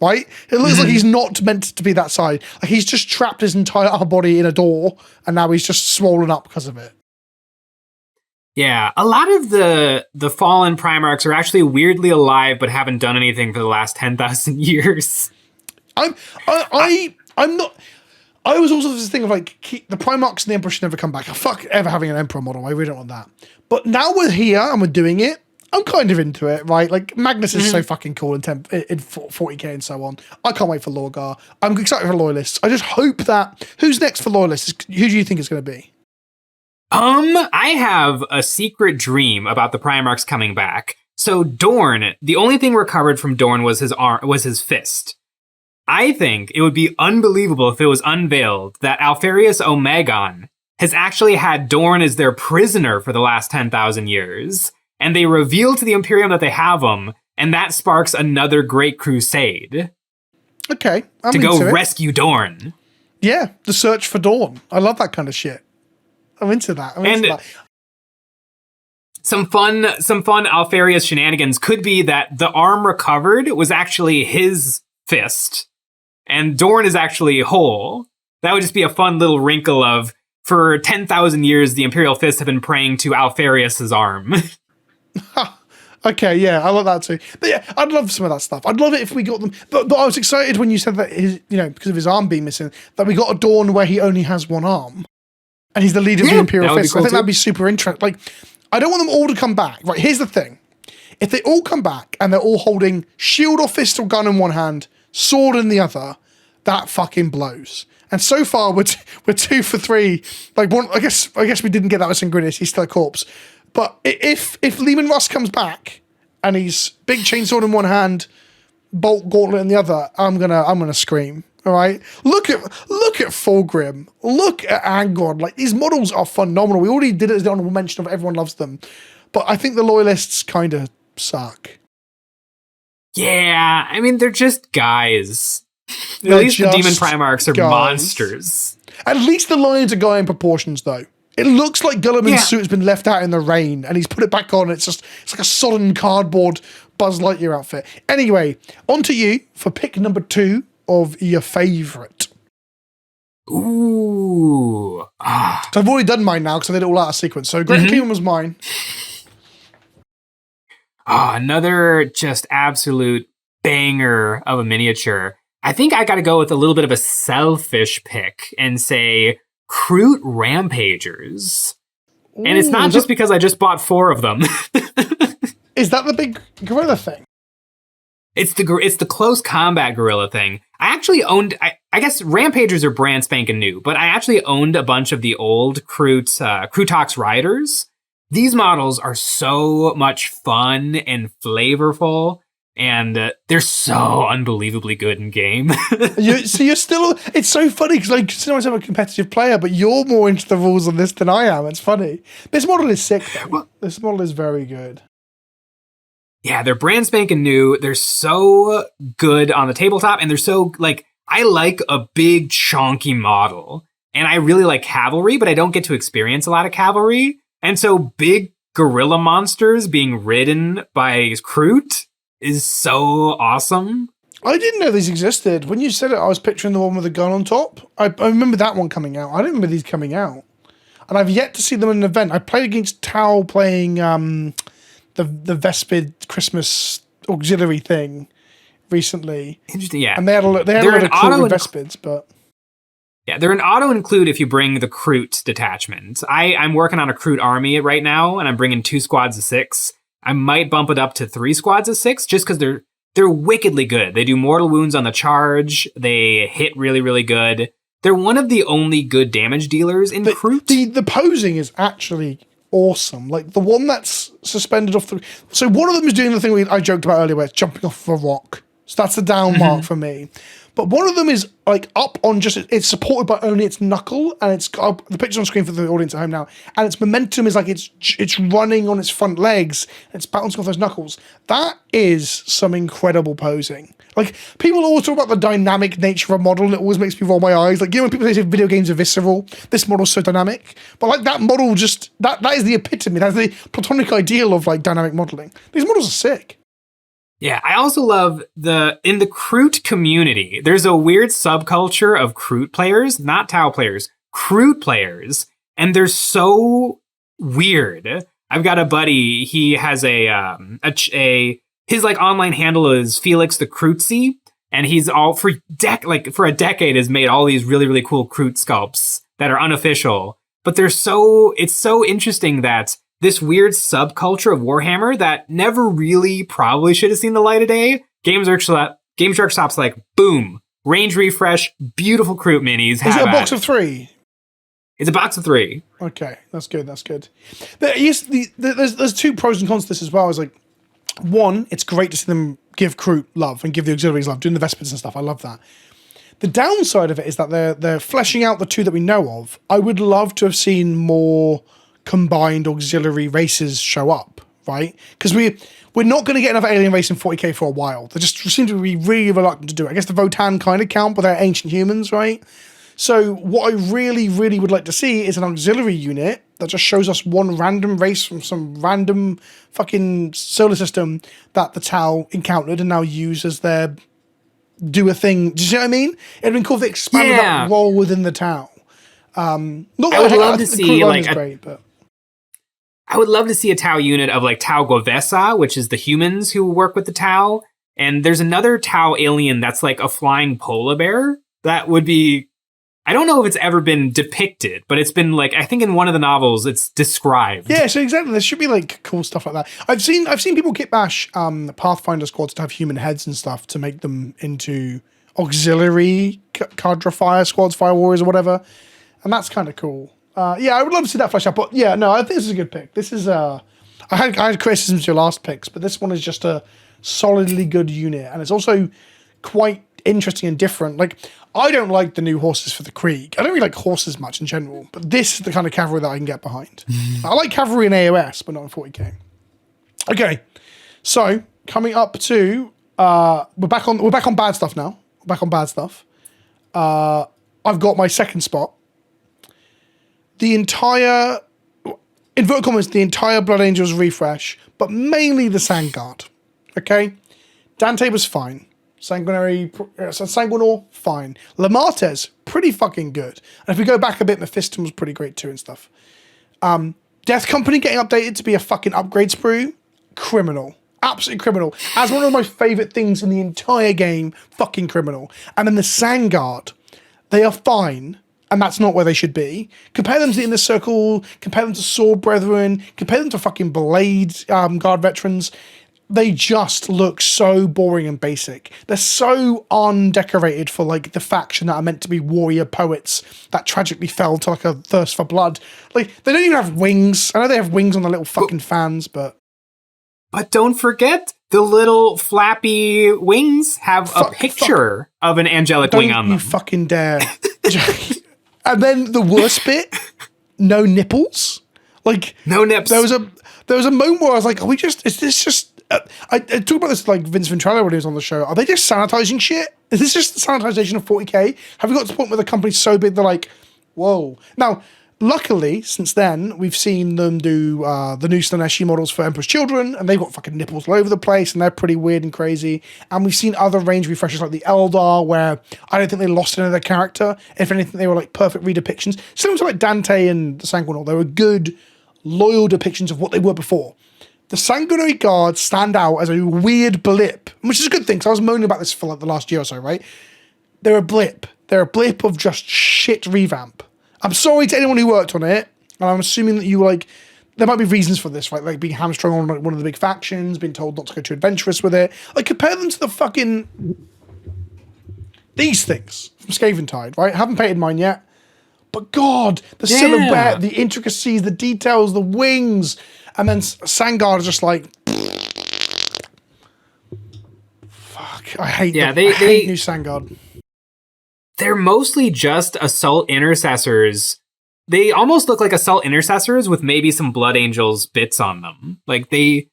right? It looks like he's not meant to be that side. Like he's just trapped his entire upper body in a door, and now he's just swollen up because of it. Yeah, a lot of the fallen Primarchs are actually weirdly alive, but haven't done anything for the last 10,000 years. I'm not. I was also this thing of like the Primarchs and the Emperor should never come back. Fuck ever having an Emperor model. I really don't want that. But now we're here and we're doing it. I'm kind of into it, right? Like, Magnus is so fucking cool in 40k and so on. I can't wait for Lorgar. I'm excited for Loyalists. I just hope that... Who's next for Loyalists? Who do you think it's going to be? I have a secret dream about the Primarchs coming back. So Dorn, the only thing recovered from Dorn was his fist. I think it would be unbelievable if it was unveiled that Alfarius Omegon has actually had Dorn as their prisoner for the last 10,000 years. And they reveal to the Imperium that they have him, and that sparks another great crusade. Okay, to go rescue Dorn. Yeah, the search for Dorn. I love that kind of shit. I'm into that. Some fun Alfarius shenanigans could be that the arm recovered was actually his fist, and Dorn is actually whole. That would just be a fun little wrinkle of, for 10,000 years, the Imperial fists have been praying to Alfarius's arm. Okay, yeah, I love that too. But yeah, I'd love some of that stuff. I'd love it if we got them. But I was excited when you said that because of his arm being missing, that we got a Dorn where he only has one arm, and he's the leader of the Imperial Fist. Cool, I think that'd be super interesting. Like, I don't want them all to come back. Right, here's the thing: if they all come back and they're all holding shield or fist or gun in one hand, sword in the other, that fucking blows. And so far, we're 2 for 3. Like one, I guess we didn't get that with Sanguinary. He's still a corpse. But if Lehman Russ comes back and he's big chainsword in one hand, bolt gauntlet in the other, I'm gonna scream. All right, look at Fulgrim, look at Angron. Like, these models are phenomenal. We already did it as the honorable mention of everyone loves them, but I think the loyalists kind of suck. Yeah, I mean, they're just guys. At least the Demon Primarchs are monsters. At least the Lions are guy in proportions, though. It looks like Gulliman's suit has been left out in the rain, and he's put it back on. It's like a sodden cardboard Buzz Lightyear outfit. Anyway, on to you for pick number 2 of your favourite. Ooh. So I've already done mine now because I did it all out of sequence. So Great Cleveland was mine. Another just absolute banger of a miniature. I think I got to go with a little bit of a selfish pick and say Kroot Rampagers. Ooh, and it's not just because I just bought 4 of them. Is that the big gorilla thing? It's the close combat gorilla thing. I actually owned, I guess Rampagers are brand spanking new, but I actually owned a bunch of the old Krootox Riders. These models are so much fun and flavorful, and they're so unbelievably good in game. You're still, it's so funny because I consider myself a competitive player, but you're more into the rules on this than I am. It's funny. This model is sick, though. This model is very good. Yeah, they're brand spanking new. They're so good on the tabletop, and they're so, like, I like a big, chonky model. And I really like cavalry, but I don't get to experience a lot of cavalry. And so big gorilla monsters being ridden by Kroot is so awesome. I didn't know these existed. When you said it, I was picturing the one with the gun on top. I remember that one coming out. I didn't remember these coming out. And I've yet to see them in an event. I played against Tau playing the Vespid Christmas auxiliary thing recently. Interesting, yeah. And they had a lot of Kroot with Vespids, but... Yeah, they're an auto-include if you bring the Kroot detachment. I'm working on a Kroot army right now, and I'm bringing 2 squads of 6. I might bump it up to 3 squads of 6, just because they're wickedly good. They do mortal wounds on the charge. They hit really, really good. They're one of the only good damage dealers in Kroot. The posing is actually awesome. Like, the one that's suspended off the... So one of them is doing the thing I joked about earlier, where it's jumping off of a rock. So that's a down mark for me. But one of them is like up on it's supported by only its knuckle, and it's got the picture's on screen for the audience at home now, and its momentum is like it's running on its front legs, and it's bouncing off those knuckles. That is some incredible posing. Like, people always talk about the dynamic nature of a model, and it always makes me roll my eyes. Like, you know, when people say video games are visceral, this model's so dynamic. But like, that model just that is the epitome. That's the platonic ideal of like dynamic modeling. These models are sick. Yeah, I also love in the Kroot community, there's a weird subculture of Kroot players, not Tau players, Kroot players, and they're so weird. I've got a buddy, he has his like online handle is Felix the Krootsy, and he's all for a decade has made all these really, really cool Kroot sculpts that are unofficial, but it's so interesting that this weird subculture of Warhammer that never really probably should have seen the light of day. Games Workshop's like, boom, range refresh, beautiful Kroot minis. Is it a box of 3? It's a box of 3. Okay, that's good. There's 2 pros and cons to this as well. It's like, one, it's great to see them give Kroot love and give the auxiliaries love, doing the Vespids and stuff. I love that. The downside of it is that they're fleshing out the 2 that we know of. I would love to have seen more combined auxiliary races show up, right? Because we're not going to get enough alien race in 40k for a while. They just seem to be really reluctant to do it. I guess the Votan kind of count, but they're ancient humans, right? So what I really, really would like to see is an auxiliary unit that just shows us one random race from some random fucking solar system that the Tau encountered and now use as their do a thing. Do you see what I mean? It'd been cool if they expanded that role within the Tau. I would love to see like I would love to see a Tau unit of like Tau Govessa, which is the humans who work with the Tau. And there's another Tau alien that's like a flying polar bear. That would be, I don't know if it's ever been depicted, but it's been like, I think in one of the novels it's described. Yeah, so exactly. There should be like cool stuff like that. I've seen people kit bash Pathfinder squads to have human heads and stuff to make them into auxiliary cadre fire squads, fire warriors or whatever, and that's kind of cool. Yeah, I would love to see that flesh out, but yeah, no, I think this is a good pick. This is I had criticisms to your last picks, but this one is just a solidly good unit, and it's also quite interesting and different. Like, I don't like the new horses for the Krieg. I don't really like horses much in general, but this is the kind of cavalry that I can get behind. I like cavalry in AOS, but not in 40k. Okay, so coming up to we're back on bad stuff now. We're back on bad stuff. I've got my second spot. The entire, inverted commas, the entire Blood Angels refresh, but mainly the Sand Guard. Okay? Dante was fine. Sanguinor, fine. Lamartes, pretty fucking good. And if we go back a bit, Mephiston was pretty great too and stuff. Death Company getting updated to be a fucking upgrade sprue, criminal. Absolutely criminal. As one of my favourite things in the entire game, fucking criminal. And then the Sand Guard, they are fine. And that's not where they should be. Compare them to the Inner Circle, compare them to Sword Brethren, compare them to fucking Blade Guard veterans. They just look so boring and basic. They're so undecorated for like the faction that are meant to be warrior poets that tragically fell to like a thirst for blood. Like, they don't even have wings. I know they have wings on the little fucking fans, but... But don't forget, the little flappy wings have a picture of an angelic wing on them. You fucking dare. And then the worst bit, no nipples. Like, no nips. There was a moment where I was like, is this just... I talked about this like Vince Ventrella when he was on the show. Are they just sanitizing shit? Is this just the sanitization of 40k? Have we got to the point where the company's so big they're like, whoa. Now, luckily, since then, we've seen them do the new Slaneshi models for Emperor's Children, and they've got fucking nipples all over the place, and they're pretty weird and crazy. And we've seen other range refreshes like the Eldar, where I don't think they lost any of their character. If anything, they were like perfect redepictions. Similar to like Dante and the Sanguinor, they were good, loyal depictions of what they were before. The Sanguinary Guard stand out as a weird blip, which is a good thing, because I was moaning about this for like the last year or so, right? They're a blip. They're a blip of just shit revamp. I'm sorry to anyone who worked on it, and I'm assuming that you like, there might be reasons for this, right? Like being hamstrung on like one of the big factions, being told not to go too adventurous with it. Like, compare them to the fucking, these things from Scaventide, right? I haven't painted mine yet, but God, the silhouette, the intricacies, the details, the wings, and then Sangard is just like, fuck, I hate them. I hate new Sangard. They're mostly just Assault Intercessors. They almost look like Assault Intercessors with maybe some Blood Angels bits on them. Like, they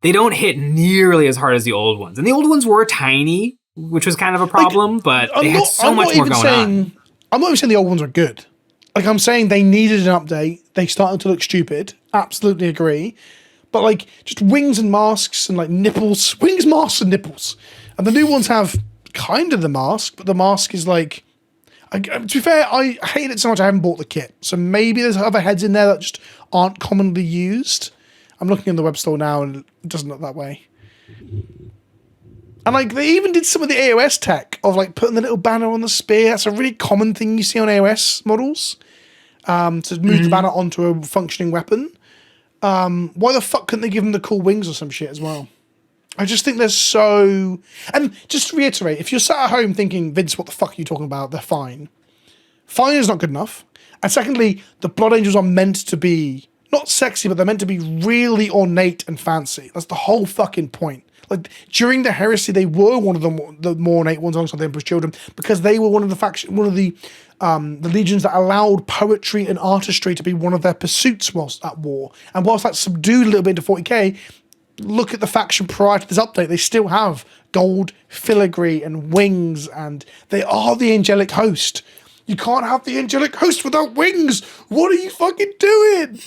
don't hit nearly as hard as the old ones. And the old ones were tiny, which was kind of a problem, but they had so much more going on. I'm not even saying the old ones are good. Like, I'm saying they needed an update. They started to look stupid. Absolutely agree. But, like, just wings and masks and, like, nipples. Wings, masks, and nipples. And the new ones have kind of the mask, but the mask is, like... to be fair, I hate it so much I haven't bought the kit. So maybe there's other heads in there that just aren't commonly used. I'm looking in the web store now, and it doesn't look that way. And, like, they even did some of the AOS tech of, like, putting the little banner on the spear. That's a really common thing you see on AOS models. To move the banner onto a functioning weapon. Why the fuck couldn't they give them the cool wings or some shit as well? I just think they're so... And just to reiterate, if you're sat at home thinking, Vince, what the fuck are you talking about? They're fine. Fine is not good enough. And secondly, the Blood Angels are meant to be, not sexy, but they're meant to be really ornate and fancy. That's the whole fucking point. Like, during the Heresy, they were one of the more ornate ones alongside the Emperor's Children, because they were one of the legions that allowed poetry and artistry to be one of their pursuits whilst at war. And whilst that subdued a little bit into 40k, look at the faction prior to this update. They still have gold filigree and wings, and they are the angelic host. You can't have the angelic host without wings. What are you fucking doing?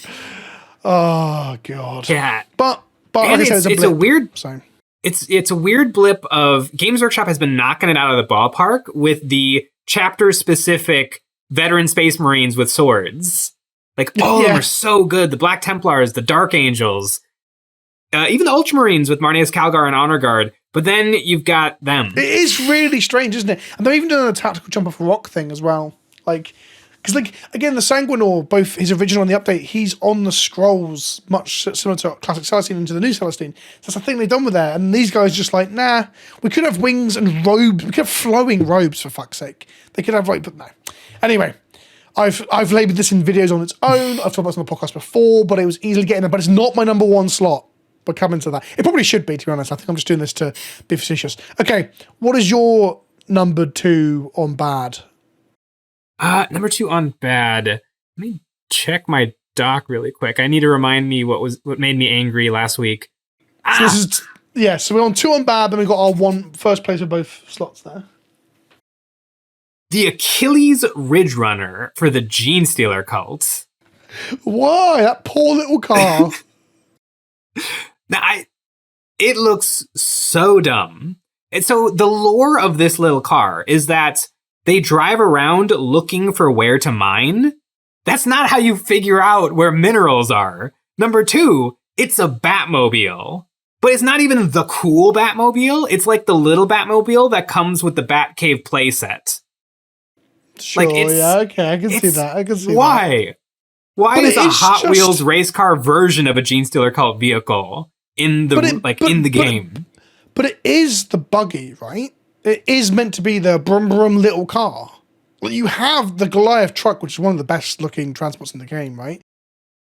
Oh, God. Yeah. But like I said, it's a weird... So. It's a weird blip of Games Workshop has been knocking it out of the ballpark with the chapter-specific veteran Space Marines with swords. Like, all of them are so good. The Black Templars, the Dark Angels, even the Ultramarines with Marneus Calgar and Honor Guard. But then you've got them. It is really strange, isn't it? And they're even doing a tactical jump off a rock thing as well. Like, Because, like, again, the Sanguinary, both his original and the update, he's on the scrolls, much similar to classic Celestine into the new Celestine. So that's the thing they've done with that. And these guys just like, nah, we could have wings and robes. We could have flowing robes, for fuck's sake. They could have, but no. Anyway, I've labeled this in videos on its own. I've talked about this on the podcast before, but it was easily getting there. But it's not my number one slot. But coming to that. It probably should be, to be honest. I think I'm just doing this to be facetious. Okay, what is your number 2 on bad? Number 2 on bad. Let me check my doc really quick. I need to remind me what made me angry last week. So we're on 2 on bad, then we've got our first place with both slots there. The Achilles Ridge Runner for the Gene Stealer cult. Why? That poor little car. Now, it looks so dumb. And so the lore of this little car is that they drive around looking for where to mine. That's not how you figure out where minerals are. Number 2, it's a Batmobile. But it's not even the cool Batmobile. It's like the little Batmobile that comes with the Batcave playset. Sure, yeah, okay, I can see that. Why? Why is a Hot Wheels race car version of a Gene Stealer cult vehicle in the game? But it is the buggy, right? It is meant to be the brum brum little car. Well, you have the Goliath truck, which is one of the best looking transports in the game, right?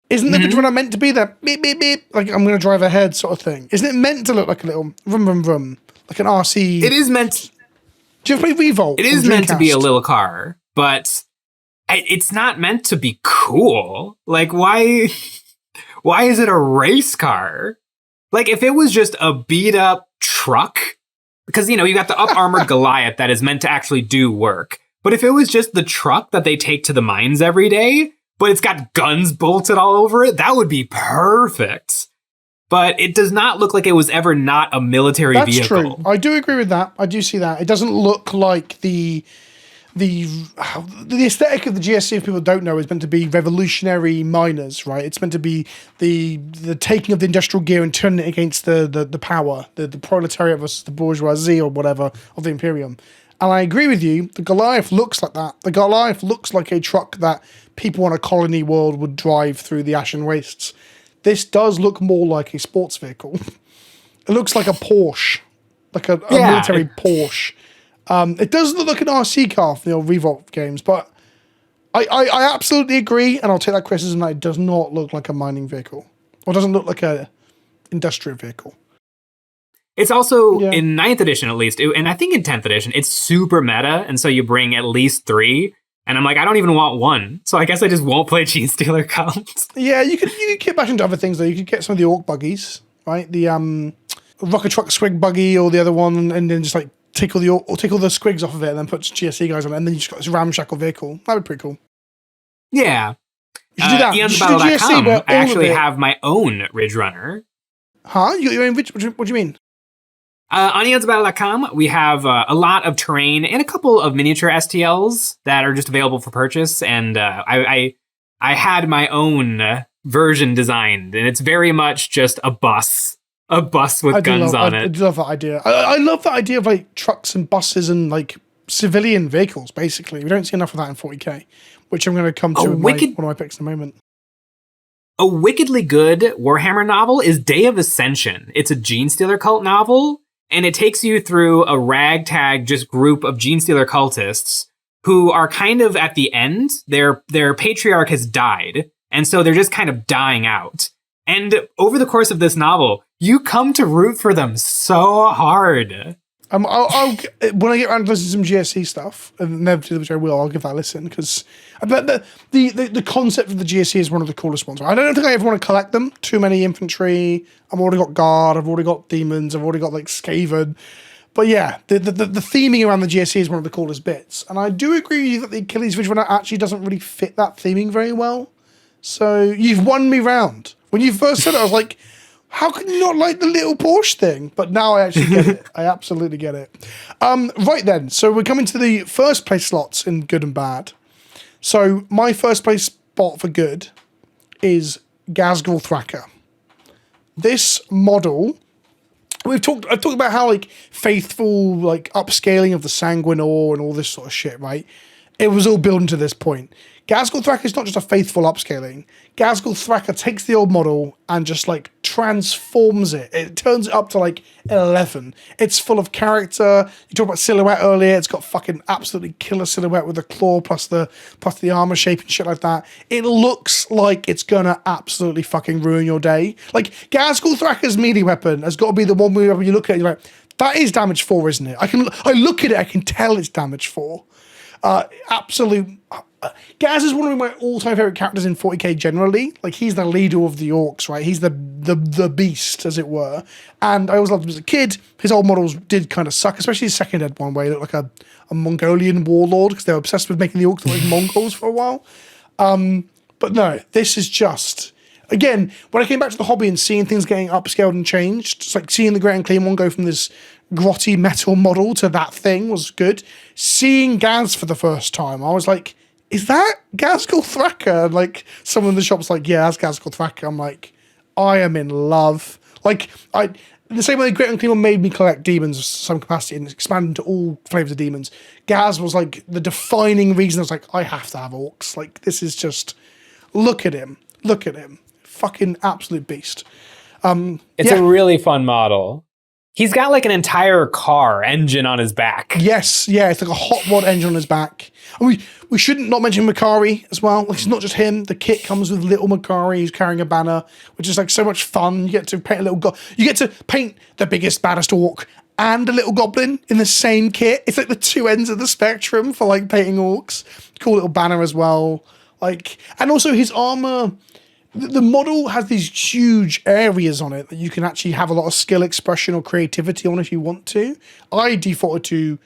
Isn't the Ridge Runner meant to be that beep beep beep, like I'm going to drive ahead sort of thing? Isn't it meant to look like a little vroom vroom vroom, like an RC? It is meant. Do you ever play Revolt? It is meant to be a little car, but it's not meant to be cool. Like, why is it a race car? Like, if it was just a beat up truck, because, you got the up armored Goliath that is meant to actually do work. But if it was just the truck that they take to the mines every day, but it's got guns bolted all over it, that would be perfect. But it does not look like it was ever not a military vehicle. That's true. I do agree with that. I do see that. It doesn't look like the aesthetic of the GSC, if people don't know, is meant to be revolutionary miners, right? It's meant to be the taking of the industrial gear and turning it against the power, the proletariat versus the bourgeoisie or whatever of the Imperium. And I agree with you, the Goliath looks like that. The Goliath looks like a truck that people on a colony world would drive through the ashen wastes. This does look more like a sports vehicle. It looks like a Porsche, like a military Porsche. It does look like an RC car from the old Revolt games, but I absolutely agree, and I'll take that criticism that it does not look like a mining vehicle, or doesn't look like a industrial vehicle. It's also, in 9th edition at least, and I think in 10th edition, it's super meta, and so you bring at least 3, and I'm like, I don't even want 1, so I guess I just won't play Gene Stealer cult. Yeah, you could get back into other things, though. You could get some of the Orc buggies, right? The Rocket Truck Squig buggy, or the other one, and then just like take all the squigs off of it and then put GSC guys on it, and then you just got this ramshackle vehicle. That would be pretty cool. Yeah. You should do that. Eons of Battle.com, I actually have my own Ridge Runner. Huh? You got your own Ridge? What do you mean? On Eons of Battle.com, we have a lot of terrain and a couple of miniature STLs that are just available for purchase, and I had my own version designed, and it's very much just a bus with guns on it. I love that idea. I love that idea of like trucks and buses and like civilian vehicles, basically. We don't see enough of that in 40k, which I'm going to come to in one of my picks in a moment. A wickedly good Warhammer novel is Day of Ascension. It's a Gene Stealer cult novel, and it takes you through a ragtag just group of Gene Stealer cultists who are kind of at the end. Their patriarch has died, and so they're just kind of dying out. And over the course of this novel, you come to root for them so hard. I'll when I get around to listening to some GSC stuff, and inevitably which I will, I'll give that a listen, because the concept of the GSC is one of the coolest ones. I don't think I ever want to collect them. Too many infantry. I've already got guard. I've already got demons. I've already got like Skaven. But yeah, the theming around the GSC is one of the coolest bits. And I do agree with you that the Achilles Ridge Runner actually doesn't really fit that theming very well. So you've won me round. When you first said it, I was like, how can you not like the little Porsche thing? But now I actually get it. I absolutely get it. Right then, so we're coming to the first place slots in good and bad. So my first place spot for good is Ghazghkull Thraka. This model, I've talked about how like faithful like upscaling of the Sanguinary and all this sort of shit, right? it was all building to this point. Ghazghkull Thraka is not just a faithful upscaling. Ghazghkull Thraka takes the old model and just like transforms it. It turns it up to like 11. It's full of character. You talked about silhouette earlier. It's got fucking absolutely killer silhouette with the claw plus the armor shape and shit like that. It looks like it's gonna absolutely fucking ruin your day. Like Ghazghkull Thraka's melee weapon has got to be the one where you look at it, you're like, that is damage 4, isn't it? I look at it, I can tell it's damage 4. Absolute. Gaz is one of my all-time favorite characters in 40k generally. Like, he's the leader of the orcs, right? He's the beast, as it were. And I always loved him as a kid. His old models did kind of suck, especially his second ed one, where he looked like a Mongolian warlord, because they were obsessed with making the orcs look like Mongols for a while. But no, this is just... Again, when I came back to the hobby and seeing things getting upscaled and changed, just like seeing the Great Unclean one go from this grotty metal model to that thing was good. Seeing Gaz for the first time, I was like, is that Ghazghkull Thraka? And like, someone in the shop's like, yeah, that's Ghazghkull Thraka. I'm like, I am in love. Like, the same way the Great Unclean one made me collect demons of some capacity and expand into all flavors of demons, Gaz was like the defining reason. I was like, I have to have orcs. Like, this is just, look at him. Fucking absolute beast. It's a really fun model. He's got like an entire car engine on his back. Yes, yeah, it's like a hot rod engine on his back. And we shouldn't not mention Makari as well. Like, it's not just him. The kit comes with little Makari who's carrying a banner, which is like so much fun. You get to paint a little you get to paint the biggest, baddest orc and a little goblin in the same kit. It's like the two ends of the spectrum for like painting orcs. Cool little banner as well. Like, and also his armor. The model has these huge areas on it that you can actually have a lot of skill expression or creativity on if you want to. I defaulted to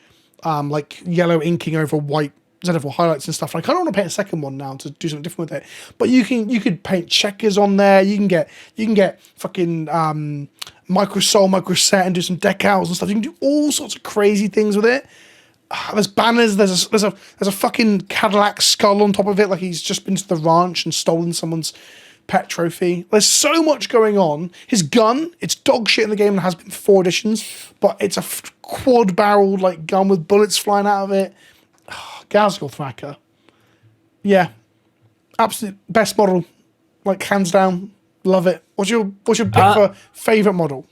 like yellow inking over white Z4 highlights and stuff. I kind of want to paint a second one now to do something different with it. But you could paint checkers on there. You can get fucking micro soul, micro set, and do some decals and stuff. You can do all sorts of crazy things with it. There's banners. There's a fucking Cadillac skull on top of it, like he's just been to the ranch and stolen someone's pet trophy. There's so much going on. His gun, it's dog shit in the game and has been for 4 editions, but it's a quad-barreled like gun with bullets flying out of it. Ghazghkull Thraka. Yeah. Absolute best model. Like, hands down. Love it. What's your pick for favorite model?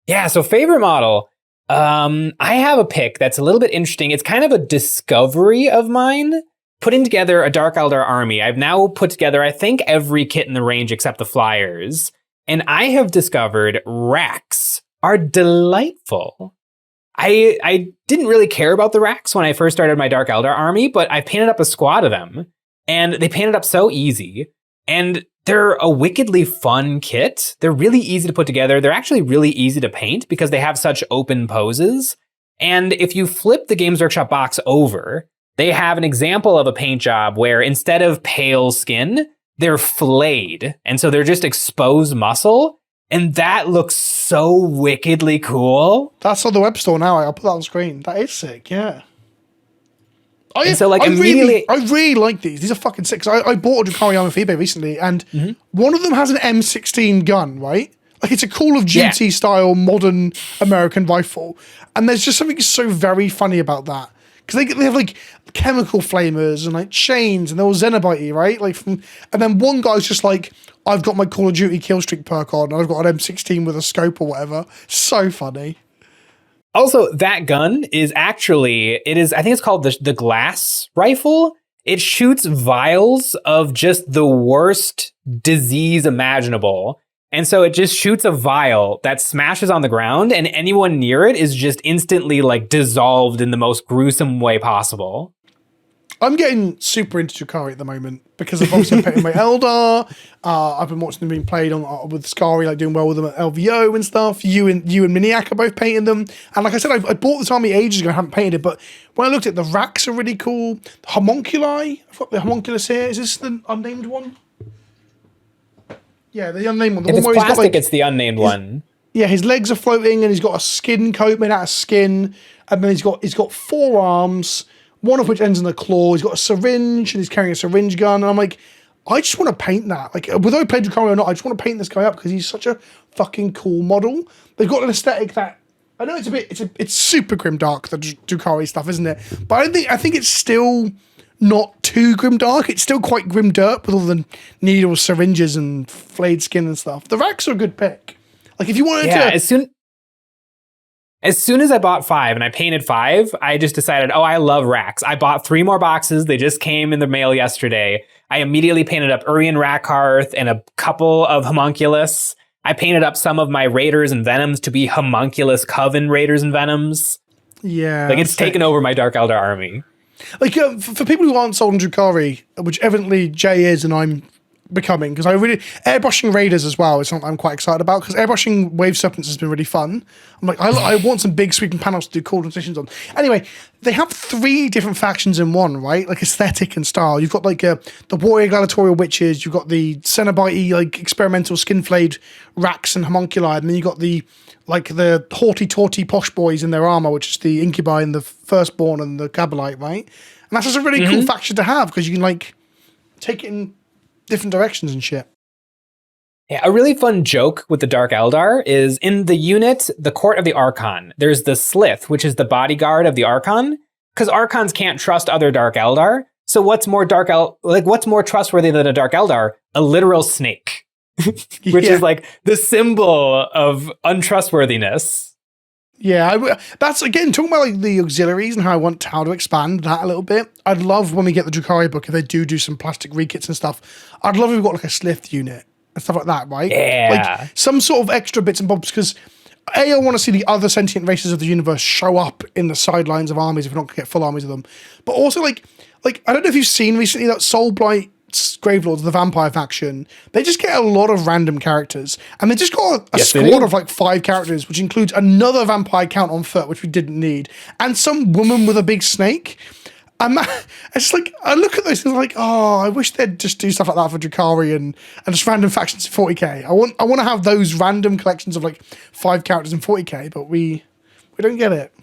Yeah, so favorite model. I have a pick that's a little bit interesting. It's kind of a discovery of mine. Putting together a Dark Eldar army. I've now put together, I think, every kit in the range except the flyers. And I have discovered racks are delightful. I didn't really care about the racks when I first started my Dark Eldar army, but I painted up a squad of them. And they painted up so easy. And they're a wickedly fun kit. They're really easy to put together. They're actually really easy to paint because they have such open poses. And if you flip the Games Workshop box over, they have an example of a paint job where instead of pale skin, they're flayed. And so they're just exposed muscle. And that looks so wickedly cool. That's on the web store now. I'll put that on screen. That is sick, yeah. I really like these. These are fucking sick. I bought a Drukhari armor for eBay recently, and one of them has an M16 gun, right? Like, it's a Call of Duty style modern American rifle. And there's just something so very funny about that. Because they have like chemical flamers and like chains, and they're all Xenobite-y, right? And then one guy's just like, I've got my Call of Duty kill streak perk on, and I've got an M16 with a scope or whatever. So funny. Also, that gun is actually, I think it's called the glass rifle. It shoots vials of just the worst disease imaginable. And so it just shoots a vial that smashes on the ground, and anyone near it is just instantly like dissolved in the most gruesome way possible. I'm getting super into Drukhari at the moment because I've obviously been painting my Eldar. I've been watching them being played on with Skari, like doing well with them at LVO and stuff. You and Minaic are both painting them. And like I said, I bought this army ages ago. I haven't painted it, but when I looked at the racks are really cool. The homunculi, I've got the homunculus here. Is this the unnamed one? Yeah, the unnamed one. The if one it's where plastic, he's got, like, it's the unnamed one. Yeah, his legs are floating, and he's got a skin coat made out of skin, and then he's got 4 arms, one of which ends in a claw. He's got a syringe, and he's carrying a syringe gun. And I'm like, I just want to paint that. Like, whether I played Drukari or not, I just want to paint this guy up because he's such a fucking cool model. They've got an aesthetic that I know it's super grimdark, the Drukari stuff, isn't it? But I think it's still not too grimdark. It's still quite grimdark with all the needles, syringes, and flayed skin and stuff. The Racks are a good pick. Like if you wanted to, as soon as I bought 5 and I painted 5, I just decided, I love Racks. I bought 3 more boxes. They just came in the mail yesterday. I immediately painted up Urian Rackhearth and a couple of Homunculus. I painted up some of my Raiders and Venoms to be Homunculus Coven Raiders and Venoms. Yeah. Like it's taken over my Dark Eldar army. Like for people who aren't sold on Drukari, which evidently Jay is and I'm becoming, because I really airbrushing Raiders as well is something I'm quite excited about, because airbrushing Wave Serpents has been really fun. I'm like, I want some big sweeping panels to do cool transitions on. Anyway, they have 3 different factions in one, right? Like aesthetic and style. You've got like the warrior gladiatorial witches, you've got the Cenobite like experimental skin flayed Racks and Homunculi, and then you got the haughty torty posh boys in their armor, which is the Incubi and the Firstborn and the Gabalite, right? And that's just a really cool faction to have, because you can like take it in different directions and shit. Yeah, a really fun joke with the Dark Eldar is in the unit, the Court of the Archon, there's the Slith, which is the bodyguard of the Archon, because Archons can't trust other Dark Eldar. So what's more what's more trustworthy than a Dark Eldar? A literal snake, which is like the symbol of untrustworthiness. Yeah, that's again talking about like the auxiliaries and how to expand that a little bit. I'd love when we get the Drukari book if they do some plastic rekits and stuff. I'd love if we've got like a Slith unit and stuff like that, right? Yeah, like some sort of extra bits and bobs, because I want to see the other sentient races of the universe show up in the sidelines of armies if we're not going to get full armies of them. But also like I don't know if you've seen recently that Soulblight Gravelords, the vampire faction, they just get a lot of random characters, and they just got a squad of like 5 characters, which includes another vampire count on foot, which we didn't need, and some woman with a big snake. And it's like I look at those things like, I wish they'd just do stuff like that for Drukari and just random factions in 40k. I want to have those random collections of like 5 characters in 40k, but we don't get it.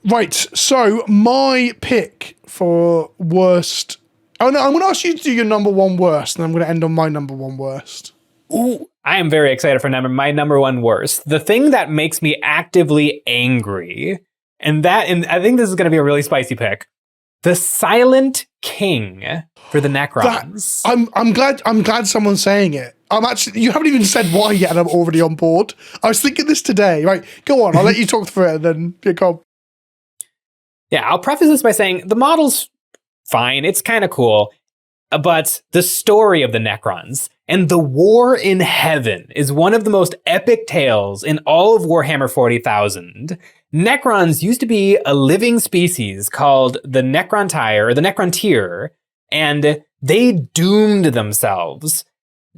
Right, so my pick for worst. Oh no, I'm going to ask you to do your number 1 worst, and I'm going to end on my number 1 worst. Ooh, I am very excited for my number 1 worst. The thing that makes me actively angry, and I think this is going to be a really spicy pick. The Silent King for the Necrons. I'm glad someone's saying it. You haven't even said why yet, and I'm already on board. I was thinking this today. Right, go on. I'll let you talk through it, and then pick up. Yeah, I'll preface this by saying the model's fine. It's kind of cool. But the story of the Necrons and the War in Heaven is one of the most epic tales in all of Warhammer 40,000. Necrons used to be a living species called the Necrontyre, or the Necrontyr, and they doomed themselves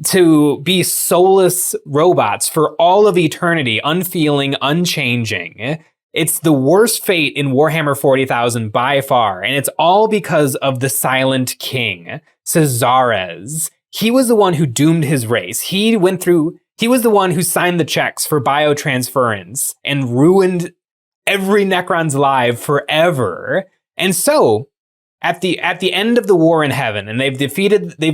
to be soulless robots for all of eternity, unfeeling, unchanging. It's the worst fate in Warhammer 40,000 by far, and it's all because of the Silent King, Caesarez. He was the one who doomed his race. He was the one who signed the checks for biotransference and ruined every Necron's life forever. And so, at the end of the War in Heaven, and they've defeated the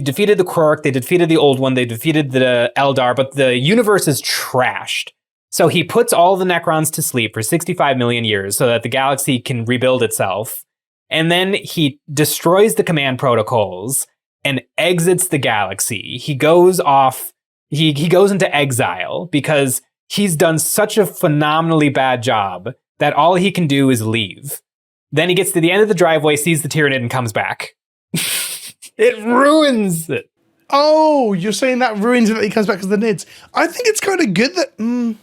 Kroot, they defeated the Old One, they defeated the Eldar, but the universe is trashed. So he puts all the Necrons to sleep for 65 million years so that the galaxy can rebuild itself. And then he destroys the command protocols and exits the galaxy. He goes off, he goes into exile because he's done such a phenomenally bad job that all he can do is leave. Then he gets to the end of the driveway, sees the Tyranid, and comes back. It ruins it. Oh, you're saying that ruins it that he comes back as the Nids. I think it's kind of good that...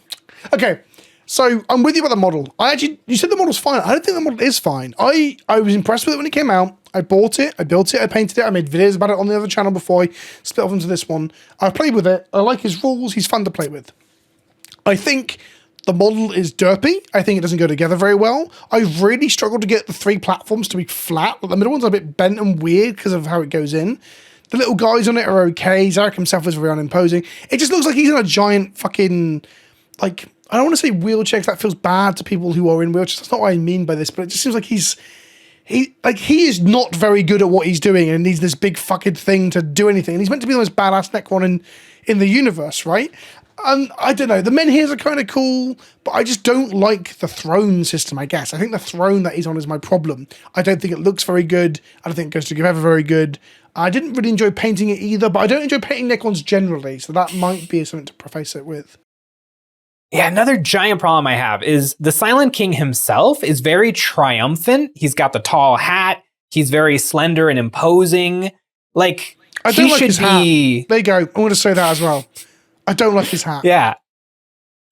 Okay, so I'm with you about the model. You said the model's fine. I don't think the model is fine. I was impressed with it when it came out. I bought it, I built it, I painted it, I made videos about it on the other channel before I split off into this one. I've played with it. I like his rules. He's fun to play with. I think the model is derpy. I think it doesn't go together very well. I really struggled to get the 3 platforms to be flat. The middle one's a bit bent and weird because of how it goes in. The little guys on it are okay. Zarek himself is very unimposing. It just looks like he's in a giant fucking, like, I don't want to say wheelchair because that feels bad to people who are in wheelchairs. That's not what I mean by this, but it just seems like he is not very good at what he's doing and needs this big fucking thing to do anything. And he's meant to be the most badass Necron in the universe, right? I don't know. The menhirs are kind of cool, but I just don't like the throne system, I guess. I think the throne that he's on is my problem. I don't think it looks very good. I don't think it goes together very good. I didn't really enjoy painting it either, but I don't enjoy painting Necrons generally, so that might be something to preface it with. Yeah, another giant problem I have is the Silent King himself is very triumphant. He's got the tall hat. He's very slender and imposing. Like, I don't he like should his be... hat. There you go. I want to say that as well. I don't like his hat. Yeah.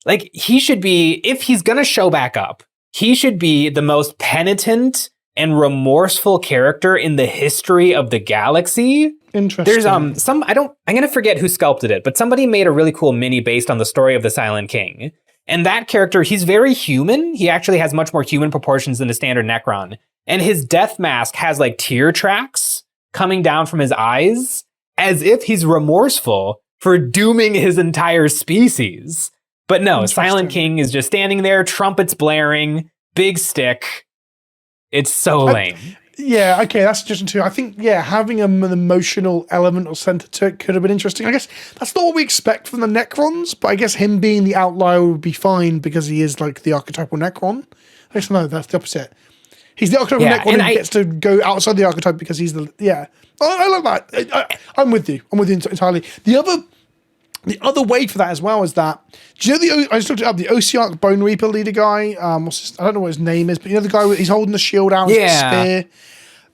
Like, he should be, if he's going to show back up, he should be the most penitent and remorseful character in the history of the galaxy. Interesting. There's I'm going to forget who sculpted it, but somebody made a really cool mini based on the story of the Silent King. And that character, he's very human. He actually has much more human proportions than a standard Necron. And his death mask has like tear tracks coming down from his eyes as if he's remorseful for dooming his entire species. But no, Silent King is just standing there, trumpets blaring, big stick. It's so lame. Yeah, okay, that's interesting too. I think, having an emotional element or center to it could have been interesting. I guess that's not what we expect from the Necrons, but I guess him being the outlier would be fine because he is like the archetypal Necron. I guess no, that's the opposite. He's the archetypal Necron and he gets to go outside the archetype because he's the, I like that. I'm with you. I'm with you entirely. The other way for that as well is that, do you know I just looked it up, the Ossiarch Bone Reaper leader guy, I don't know what his name is, but you know the guy, he's holding the shield out, with the spear.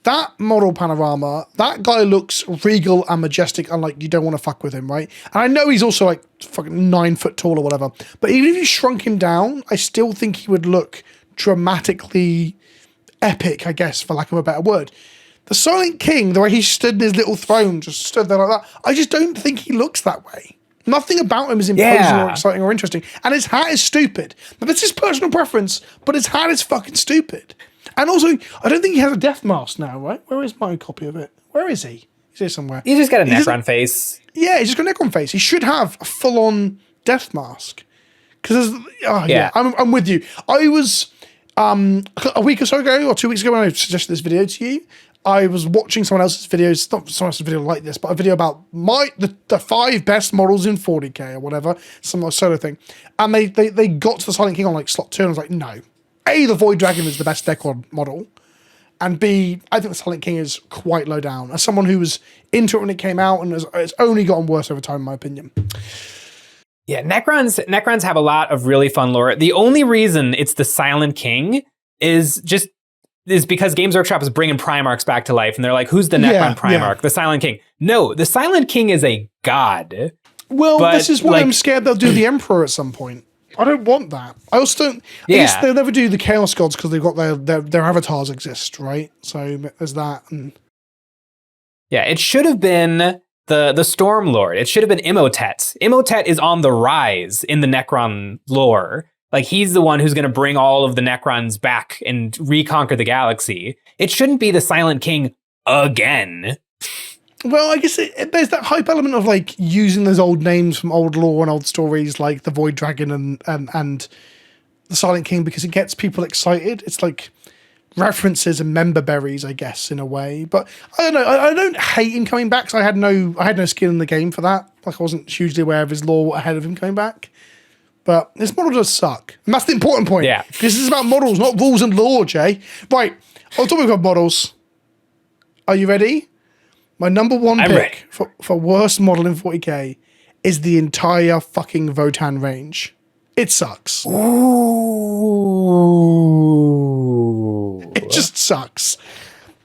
That model panorama, that guy looks regal and majestic and like you don't want to fuck with him, right? And I know he's also like fucking 9 foot tall or whatever, but even if you shrunk him down, I still think he would look dramatically epic, I guess, for lack of a better word. The Silent King, the way he stood in his little throne, just stood there like that, I just don't think he looks that way. Nothing about him is imposing or exciting or interesting. And his hat is stupid. Now, this is personal preference, but his hat is fucking stupid. And also, I don't think he has a death mask now, right? Where is my copy of it? Where is he? He's here somewhere. He's just got a Necron face. Yeah, he's just got a Necron face. He should have a full-on death mask. Because, I'm with you. I was, a week or so ago, or 2 weeks ago when I suggested this video to you, I was watching someone else's videos, not someone else's video like this, but a video about the 5 best models in 40k or whatever, some solo thing. And they got to the Silent King on like slot 2 and I was like, no. A, the Void Dragon is the best Necron model. And B, I think the Silent King is quite low down. As someone who was into it when it came out and it's only gotten worse over time, in my opinion. Yeah, Necrons have a lot of really fun lore. The only reason it's the Silent King is because Games Workshop is bringing Primarchs back to life, and they're like, who's the Necron Primarch? The Silent King. No, the Silent King is a god. Well, this is why I'm scared they'll do the Emperor at some point. I don't want that. I also don't... I guess they'll never do the Chaos Gods because they've got their avatars exist, right? So there's that. And... Yeah, it should have been the Storm Lord. It should have been Imhotep. Imhotep is on the rise in the Necron lore. Like, he's the one who's going to bring all of the Necrons back and reconquer the galaxy. It shouldn't be the Silent King again. Well, I guess there's that hype element of, like, using those old names from old lore and old stories, like the Void Dragon and the Silent King, because it gets people excited. It's like references and member berries, I guess, in a way. But I don't know. I don't hate him coming back, because I had no skin in the game for that. Like, I wasn't hugely aware of his lore ahead of him coming back. But this model does suck. And that's the important point. Yeah. Because this is about models, not rules and lore, Jay. Right. On topic of models. Are you ready? My number one pick for worst model in 40k is the entire fucking Votann range. It sucks. Ooh. It just sucks.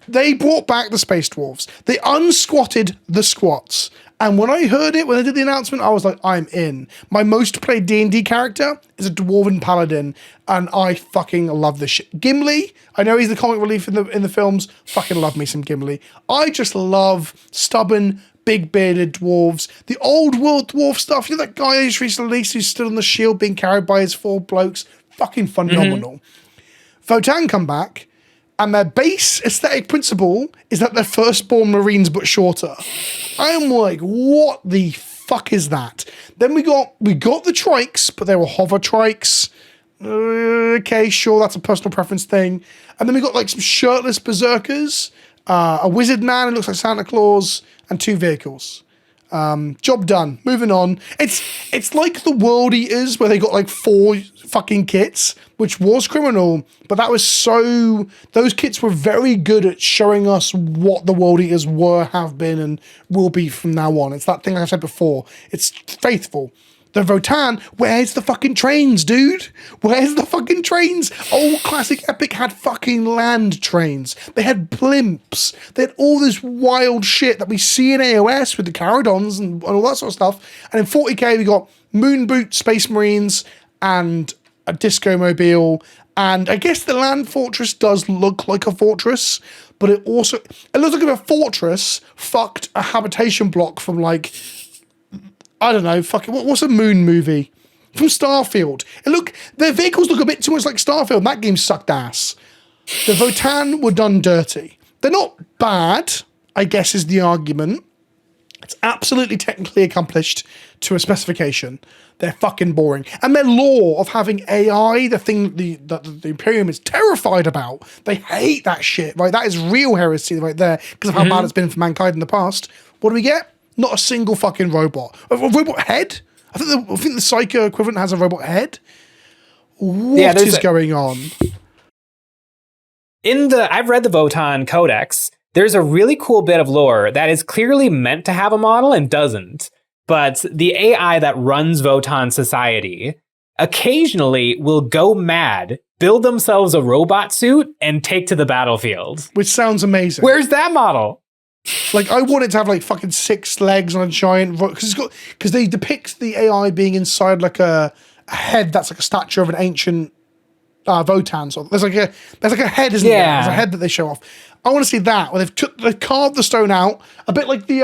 They brought back the Space Dwarves. They unsquatted the squats. And when I heard it, when they did the announcement, I was like, I'm in. My most played D&D character is a Dwarven Paladin, and I fucking love this shit. Gimli, I know he's the comic relief in the films. Fucking love me some Gimli. I just love stubborn, big bearded dwarves. The old world dwarf stuff. You know that guy who's recently released who's stood on the shield being carried by his 4 blokes? Fucking phenomenal. Votann come back. And their base aesthetic principle is that they're firstborn Marines but shorter. I'm like, what the fuck is that? Then we got the trikes, but they were hover trikes. Okay, sure, that's a personal preference thing. And then we got like some shirtless berserkers, a wizard man who looks like Santa Claus, and 2 vehicles. Job done. Moving on. It's like the World Eaters where they got like 4 fucking kits, which was criminal, but that was those kits were very good at showing us what the World Eaters were, have been, and will be from now on. It's that thing like I said before. It's faithful. The Votann, where's the fucking trains, dude? Where's the fucking trains? Old classic Epic had fucking land trains. They had blimps. They had all this wild shit that we see in AOS with the Caradons and all that sort of stuff. And in 40k, we got Moon Boot Space Marines and a Disco Mobile. And I guess the land fortress does look like a fortress, but it looks like a fortress fucked a habitation block from like, I don't know, fucking, what's a moon movie? From Starfield. Their vehicles look a bit too much like Starfield. That game sucked ass. The Votann were done dirty. They're not bad, I guess is the argument. It's absolutely technically accomplished to a specification. They're fucking boring. And their lore of having AI, the thing that the Imperium is terrified about. They hate that shit, right? That is real heresy right there because of how bad it's been for mankind in the past. What do we get? Not a single fucking robot. A robot head? I think the Psycho equivalent has a robot head. What is going on? I've read the Votann Codex. There's a really cool bit of lore that is clearly meant to have a model and doesn't. But the AI that runs Votann society occasionally will go mad, build themselves a robot suit, and take to the battlefield. Which sounds amazing. Where's that model? Like, I want it to have like fucking 6 legs on a giant, because they depict the AI being inside like a head that's like a statue of an ancient Votann. So there's like a head, isn't there? There's a head that they show off. I want to see that where they've carved the stone out a bit like the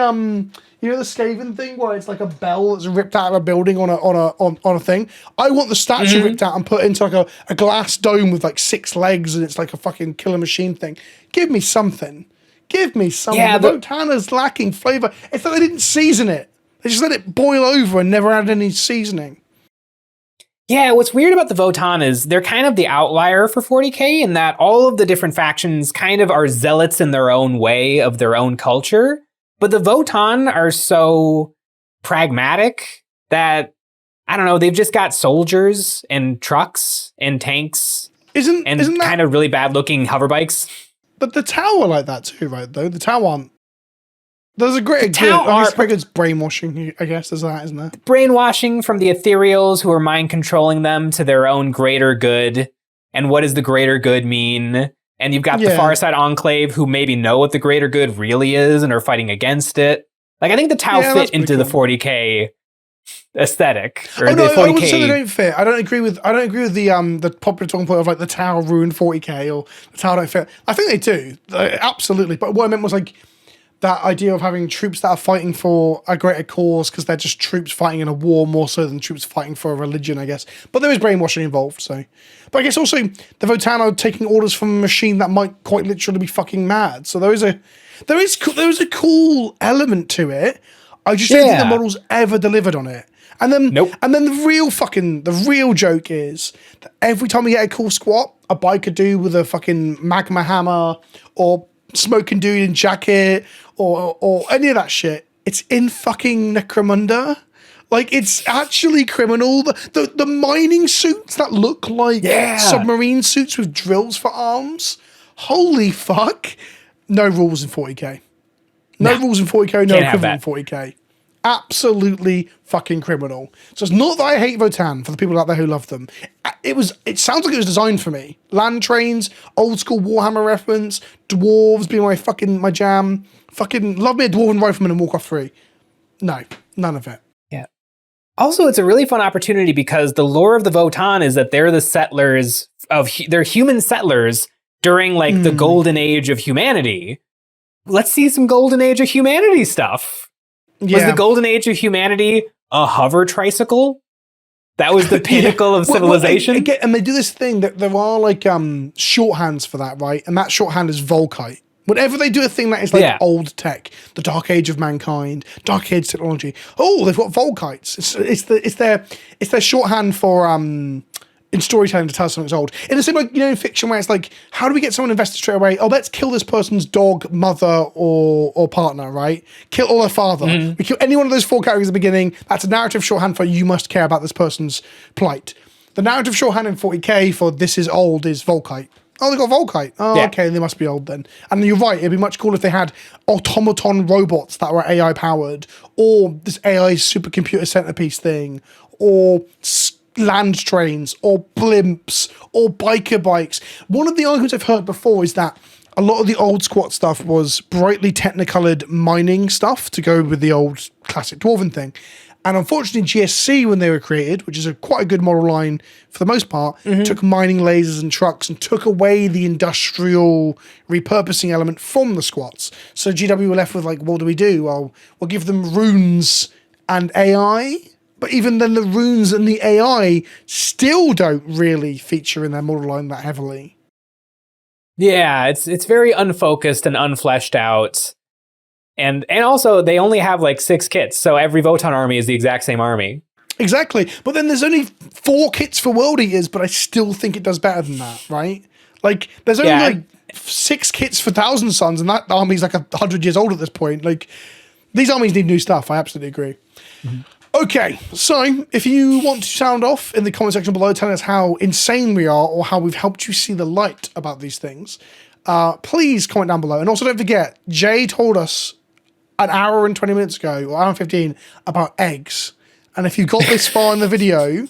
the Skaven thing where it's like a bell that's ripped out of a building on a thing. I want the statue ripped out and put into like a glass dome with like 6 legs and it's like a fucking killer machine thing. Give me something. Give me something. Yeah, the Votann is lacking flavour. It's like they didn't season it. They just let it boil over and never added any seasoning. Yeah, what's weird about the Votann is they're kind of the outlier for 40k in that all of the different factions kind of are zealots in their own way of their own culture. But the Votann are so pragmatic that, I don't know, they've just got soldiers and trucks and tanks isn't that kind of really bad looking hover bikes. But the Tau are like that too, right, though? The Tau aren't. There's a great it's brainwashing, I guess, there's that, isn't there? Brainwashing from the ethereals who are mind controlling them to their own greater good. And what does the greater good mean? And you've got the Far Side Enclave who maybe know what the greater good really is and are fighting against it. Like, I think the Tau fit into the 40k aesthetic. Or the 40K. I would say they don't fit. I don't agree with the popular talking point of like the Tau ruined 40k or the Tau don't fit. I think they do, absolutely. But what I meant was like that idea of having troops that are fighting for a greater cause because they're just troops fighting in a war more so than troops fighting for a religion, I guess. But there is brainwashing involved, so. But I guess also the Votann are taking orders from a machine that might quite literally be fucking mad. So there is a cool element to it. I just don't think the model's ever delivered on it. And then the real joke is that every time we get a cool squat, a biker dude with a fucking magma hammer or smoking dude in jacket or any of that shit, it's in fucking Necromunda. Like, it's actually criminal. The mining suits that look like submarine suits with drills for arms. Holy fuck. No rules in 40k. No rules in 40k, no equivalent in 40k. Absolutely fucking criminal. So it's not that I hate Votann for the people out there who love them. It sounds like it was designed for me. Land trains, old school Warhammer reference, dwarves being my jam. Fucking love me a dwarven rifleman in Warcraft 3. No, none of it. Yeah. Also, it's a really fun opportunity because the lore of the Votann is that they're the settlers they're human settlers during like the golden age of humanity. Let's see some golden age of humanity stuff. Was the golden age of humanity a hover tricycle? That was the pinnacle of civilization? And they do this thing that there are like shorthands for that, right? And that shorthand is Volkite. Whenever they do a thing that is like old tech, the dark age of mankind, dark age technology, they've got Volkites. It's their shorthand for in storytelling to tell us something's old. In the same, like, in fiction where it's like, how do we get someone invested straight away? Oh, let's kill this person's dog, mother, or partner, right? Kill all their father. We kill any one of those 4 characters at the beginning. That's a narrative shorthand for you must care about this person's plight. The narrative shorthand in 40k for this is old is Volkite. Oh, they got Volkite. Oh, yeah. Okay, they must be old then. And you're right, it'd be much cooler if they had automaton robots that were AI powered, or this AI supercomputer centerpiece thing, or land trains, or blimps, or biker bikes. One of the arguments I've heard before is that a lot of the old squat stuff was brightly technicolored mining stuff to go with the old classic dwarven thing. And unfortunately, GSC, when they were created, which is quite a good model line for the most part, took mining lasers and trucks and took away the industrial repurposing element from the squats. So GW were left with like, what do we do? Well, we'll give them runes and AI. But even then, the runes and the AI still don't really feature in their model line that heavily. Yeah, it's very unfocused and unfleshed out. And also, they only have like 6 kits, so every Votann army is the exact same army. Exactly. But then there's only 4 kits for World Eaters, but I still think it does better than that, right? Like, there's only like 6 kits for Thousand Sons, and that army's like 100 years old at this point. Like, these armies need new stuff. I absolutely agree. Okay, so if you want to sound off in the comment section below, telling us how insane we are or how we've helped you see the light about these things, please comment down below. And also don't forget, Jay told us an hour and 20 minutes ago, or hour and 15, about eggs. And if you got this far in the video,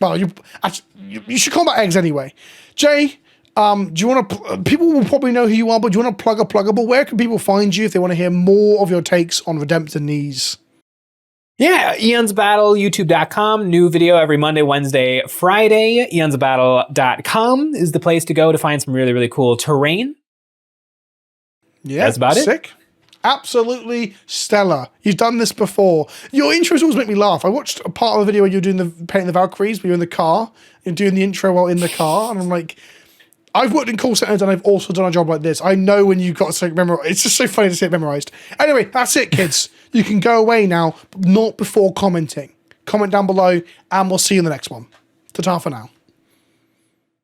well, you should comment about eggs anyway. Jay, do you want to, people will probably know who you are, but do you want to plug a pluggable? Where can people find you if they want to hear more of your takes on Redemptor knees? Yeah, Eons of Battle, youtube.com. New video every Monday, Wednesday, Friday. Eonsofbattle.com is the place to go to find some really, really cool terrain. Yeah, that's about it. Sick. Absolutely stellar. You've done this before. Your intros always make me laugh. I watched a part of the video where you're doing the painting the Valkyries, where you're in the car and doing the intro while in the car, and I'm like, I've worked in call centers and I've also done a job like this. I know when you've got something memorized. It's just so funny to see it memorized. Anyway, that's it, kids. You can go away now, but not before commenting. Comment down below, and we'll see you in the next one. Ta-ta for now.